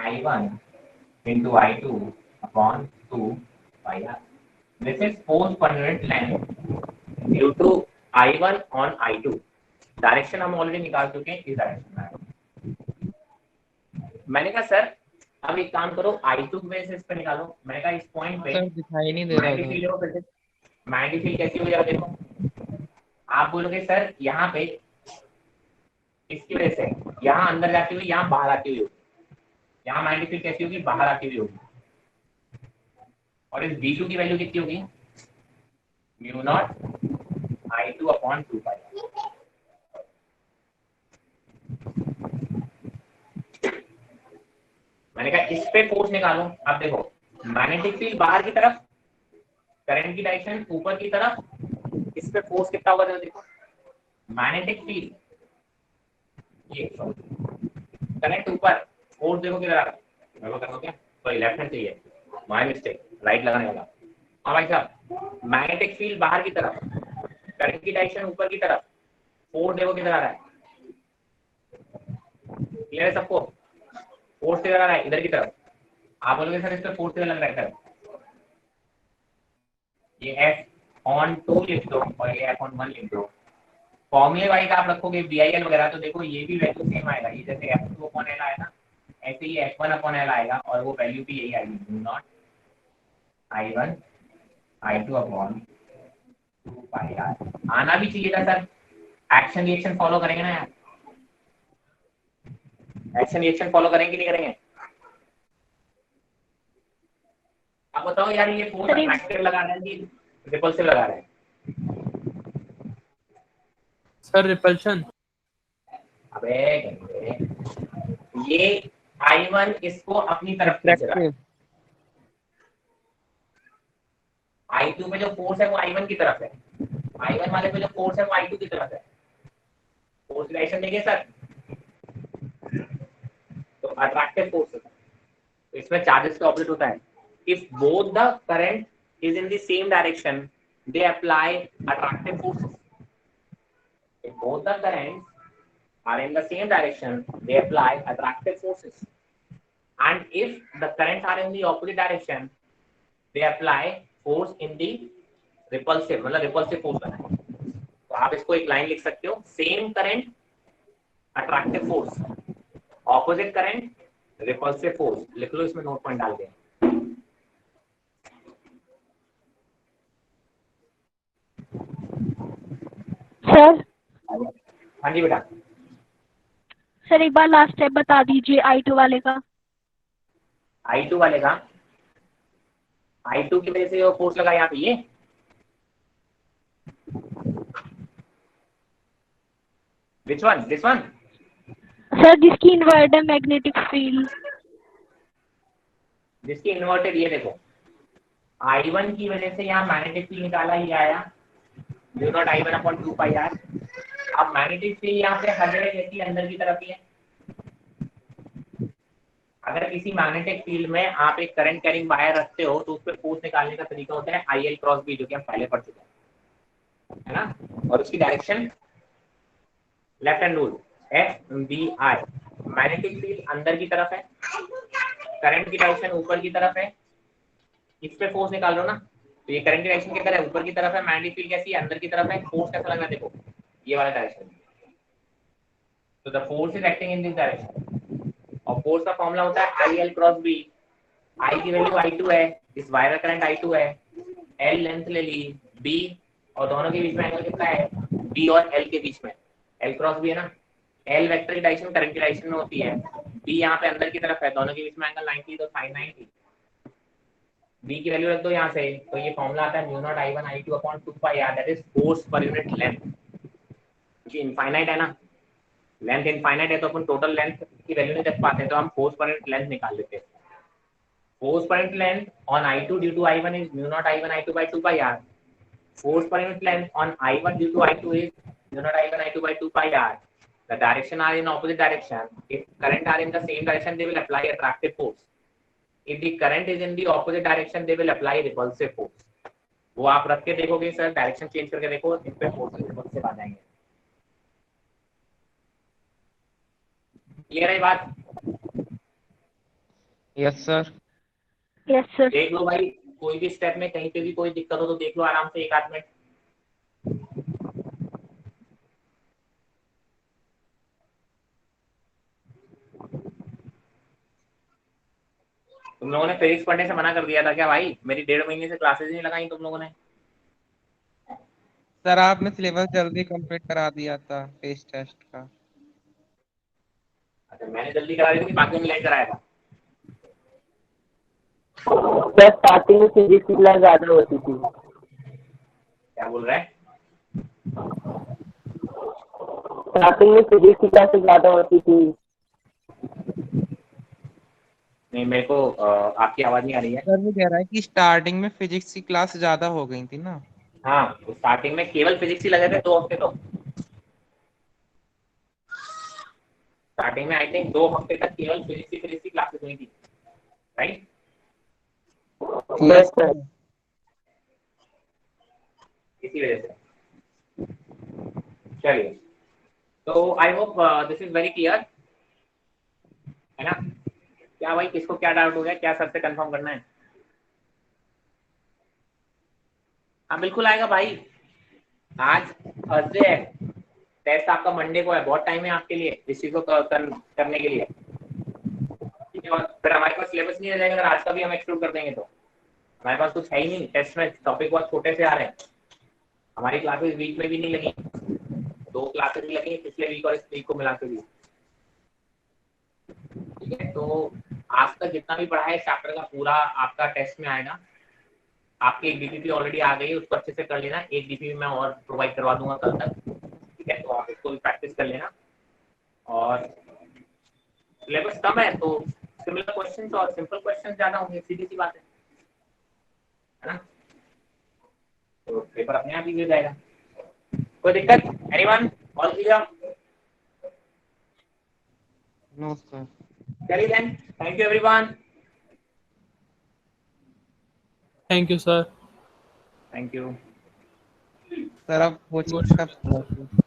I1 into I2 upon 2 pi r. This is force per unit length due to I1 on I2. Direction हम already निकाल चुके हैं इस डायरेक्शन में। मैंने कहा सर अब एक काम करो I2 की वजह से इस पे निकालो। मैंने कहा इस पॉइंट पे सर दिखाई नहीं दे रहा मैग्नेटिक फील्ड हो, फिर से मैग्नेटिक फील्ड कैसी हो जाएगा देखो। आप बोलोगे सर यहाँ पे इसकी वजह से यहाँ अंदर जाती हुई यहाँ बाहर आती हुई, यहाँ मैग्नेटिक फील्ड कैसी होगी, बाहर आती हुई होगी, और इस B2 की वैल्यू कितनी होगी म्यू नॉट I2 अपॉन 2 पाई। मैंने कहा इस पे फोर्स निकालो। अब देखो मैग्नेटिक फील्ड बाहर की तरफ, करंट की डायरेक्शन ऊपर की तरफ, इस पे फोर्स कितना होगा देखो, मैग्नेटिक फील्ड ये करंट ऊपर, फोर्स देखो किधर आ रहा है, मैं वो करूँ क्या, सॉरी लेफ्ट हैंड चाहिए, माय मिस्टेक, राइट लगाने वाला। हाँ भाई साहब मैग्नेटिक फील्ड बाहर की तरफ, करंट की डायरेक्शन ऊपर की तरफ, फोर्स देखो किधर आ रहा है, क्लियर है सबको, फोर्स किधर आ रहा है इधर की तरफ। आप बोलोगे सर इस पे फोर्स किधर लग रहा है सर, ये F/2 लिख दो और ये F/1 लिख दो। फॉर्मूले वाइज आप रखोगे BIL वगैरह तो देखो ये भी वैल्यू सेम आएगा, ये जैसे F2/L आया ना ऐसे ही F1/L आएगा, और वो वैल्यू भी यही आएगी mu naught I1 I2 upon 2 पाई r। आना भी चाहिए था सर, एक्शन रिएक्शन फॉलो करेंगे ना यार, एक्शन रिएक्शन फॉलो करेंगे कि नहीं करेंगे। आप बताओ यार ये फोर्स अट्रैक्टिव लगा रहा है कि रिपल्सिव लगा रहा है, सर रिपल्शन। अबे ये I1 इसको अपनी तरफ खींच रहा है, I2 पे जो फोर्स है वो I1 की तरफ है, I1 वाले पे जो फोर्स है वो I2 की तरफ है। फोर्स डायरेक्शन देखिए सर, तो अट्रैक्टिव फोर्स, तो इसमें चार्जेस का ऑपोजिट होता है। If both the current is in the same direction they apply attractive forces. If both the currents are in the same direction they apply attractive forces, and if the currents are in the opposite direction they apply force in the repulsive, मतलब repulsive force बना है। तो आप इसको एक line लिख सकते हो, same current attractive force, opposite current repulsive force, लिख लो इसमें नोट पॉइंट डाल के। सर हाँ जी बेटा, सर एक बार लास्ट स्टेप बता दीजिए I2 वाले का। I2 वाले का, I2 की वजह से जो फोर्स लगा यहाँ पे ये, which one, this one sir जिसकी इन्वर्टेड मैग्नेटिक फील्ड। जिसकी इन्वर्टेड, ये देखो I1 की वजह से यहाँ मैग्नेटिक फील्ड निकाला ही आया, mu naught I1 upon 2 pi R. अब मैग्नेटिक फील्ड यहाँ पे हर जगह रहती है, अंदर की तरफ ही है। अगर किसी मैग्नेटिक फील्ड में आप एक करंट कैरिंग वायर रखते हो तो उस पर फोर्स निकालने का तरीका होता है IL क्रॉस B, जो कि हम पहले पढ़ चुके हैं, है ना। और उसकी direction left hand rule FBI। Magnetic field अंदर की तरफ है, करंट की डायरेक्शन ऊपर की तरफ है, इस पे फोर्स निकाल लो ना, तो ये करंट की डायरेक्शन किधर है, ऊपर की तरफ है। मैग्नेटिक फील्ड कैसी है, अंदर की तरफ है। फोर्स कैसा लग रहा है, देखो ये वाला डायरेक्शन, तो the force is acting in this direction. और फोर्स का फॉर्मूला होता है IL क्रॉस B। I की वैल्यू I2 है, इस वायर का करंट I2 है, L लेंथ ले ली, B, और दोनों के बीच में एंगल कितना है, B और L के बीच में L क्रॉस B है ना। L वेक्टर की डायरेक्शन करंट की डायरेक्शन में होती है, B यहाँ पे अंदर की तरफ है, दोनों के बीच में एंगल 90, तो sin 90। B की वैल्यू रख दो यहाँ से, तो ये फॉर्मूला आता है mu naught I1 I2 upon 2 pi r, that is force per unit length. क्योंकि इनफाइनाइट है ना, लेंथ इनफाइनाइट है, तो अपन टोटल लेंथ की वैल्यू नहीं रख पाते, तो हम फोर्स पर यूनिट लेंथ निकाल लेते हैं। Force per unit length on I2 due to I1 is mu naught I1 I2 by 2 pi r। Force per unit length on I1 due to I2 is mu naught I1 I2 by 2 pi r. The direction are in opposite direction. If current are in the same direction, they will apply attractive force. If the current is in the opposite direction, they will apply repulsive force. वो आप रख के देखोगे sir, direction change करके देखो, इन पे force repulsive आ जाएंगे। Clear है बात? Yes sir. Yes sir. देख लो भाई, कोई भी स्टेप में कहीं पे भी कोई दिक्कत हो तो देख लो आराम से, एक आध मिनट। तुम लोगों ने फिजिक्स पढ़ने से मना कर दिया था क्या भाई? मेरी 1.5 महीने से क्लासेस नहीं लगाई तुम लोगों ने। सर आपने सिलेबस जल्दी कंप्लीट करा दिया था फेस टेस्ट का। अच्छा, मैंने जल्दी करा दी थी, बाकी में लेट कराया था। सर स्टार्टिंग में फिजिक्स की क्लास ज्यादा होती थी। क्या बोल रहा है? स्टार्टिंग में फिजिक्स की क्लास ज्यादा होती थी। नहीं, मेरे को आपकी आवाज नहीं आ रही है। सर वो कह रहा है कि स्टार्टिंग में फिजिक्स की क्लास ज्यादा हो गई थी ना। हाँ, तो स्टार्टिंग में केवल फिजिक्स ही लगे थे 2 हफ्ते, तो स्टार्टिंग में आई थिंक 2 हफ्ते तक केवल फिजिक्स की क्लासेस हुई थी, राइट? Yes sir. इसी वजह से। चलिए, तो I hope this is very clear, है ना। क्या भाई, किसको क्या डाउट हो गया, क्या सर से कंफर्म करना है? हाँ बिल्कुल आएगा भाई, आज थर्सडे है, टेस्ट आपका मंडे को है, बहुत टाइम है आपके लिए इस चीज को करने के लिए, ठीक है। और फिर हमारे पास सिलेबस नहीं रह जाएगा, अगर आज का भी हम एक्सक्लूड कर देंगे तो हमारे पास कुछ है ही नहीं। टेस्ट में टॉपिक बहुत छोटे से आ रहे हैं, हमारी क्लासेस वीक में भी नहीं लगी, 2 क्लासेस भी लगी पिछले वीक और इस वीक को मिला के भी, ठीक है। तो आज तक जितना भी पढ़ा है चैप्टर का पूरा आपका टेस्ट में आएगा। आपकी एक डीपीपी ऑलरेडी आ गई है, उसको अच्छे से कर लेना। एक डीपीपी मैं और प्रोवाइड करवा दूंगा कल तक, ठीक है, तो आप इसको भी प्रैक्टिस कर लेना। और सिलेबस कम है तो सिमिलर क्वेश्चंस और सिंपल क्वेश्चंस ज्यादा होंगे, सीधी सी बात है ना। तो पेपर अपने आप ही हो जाएगा, कोई दिक्कत? Anyone? All clear? No sir. चलिए then, thank you everyone. Thank you sir. Thank you sir आप कोचिंग कब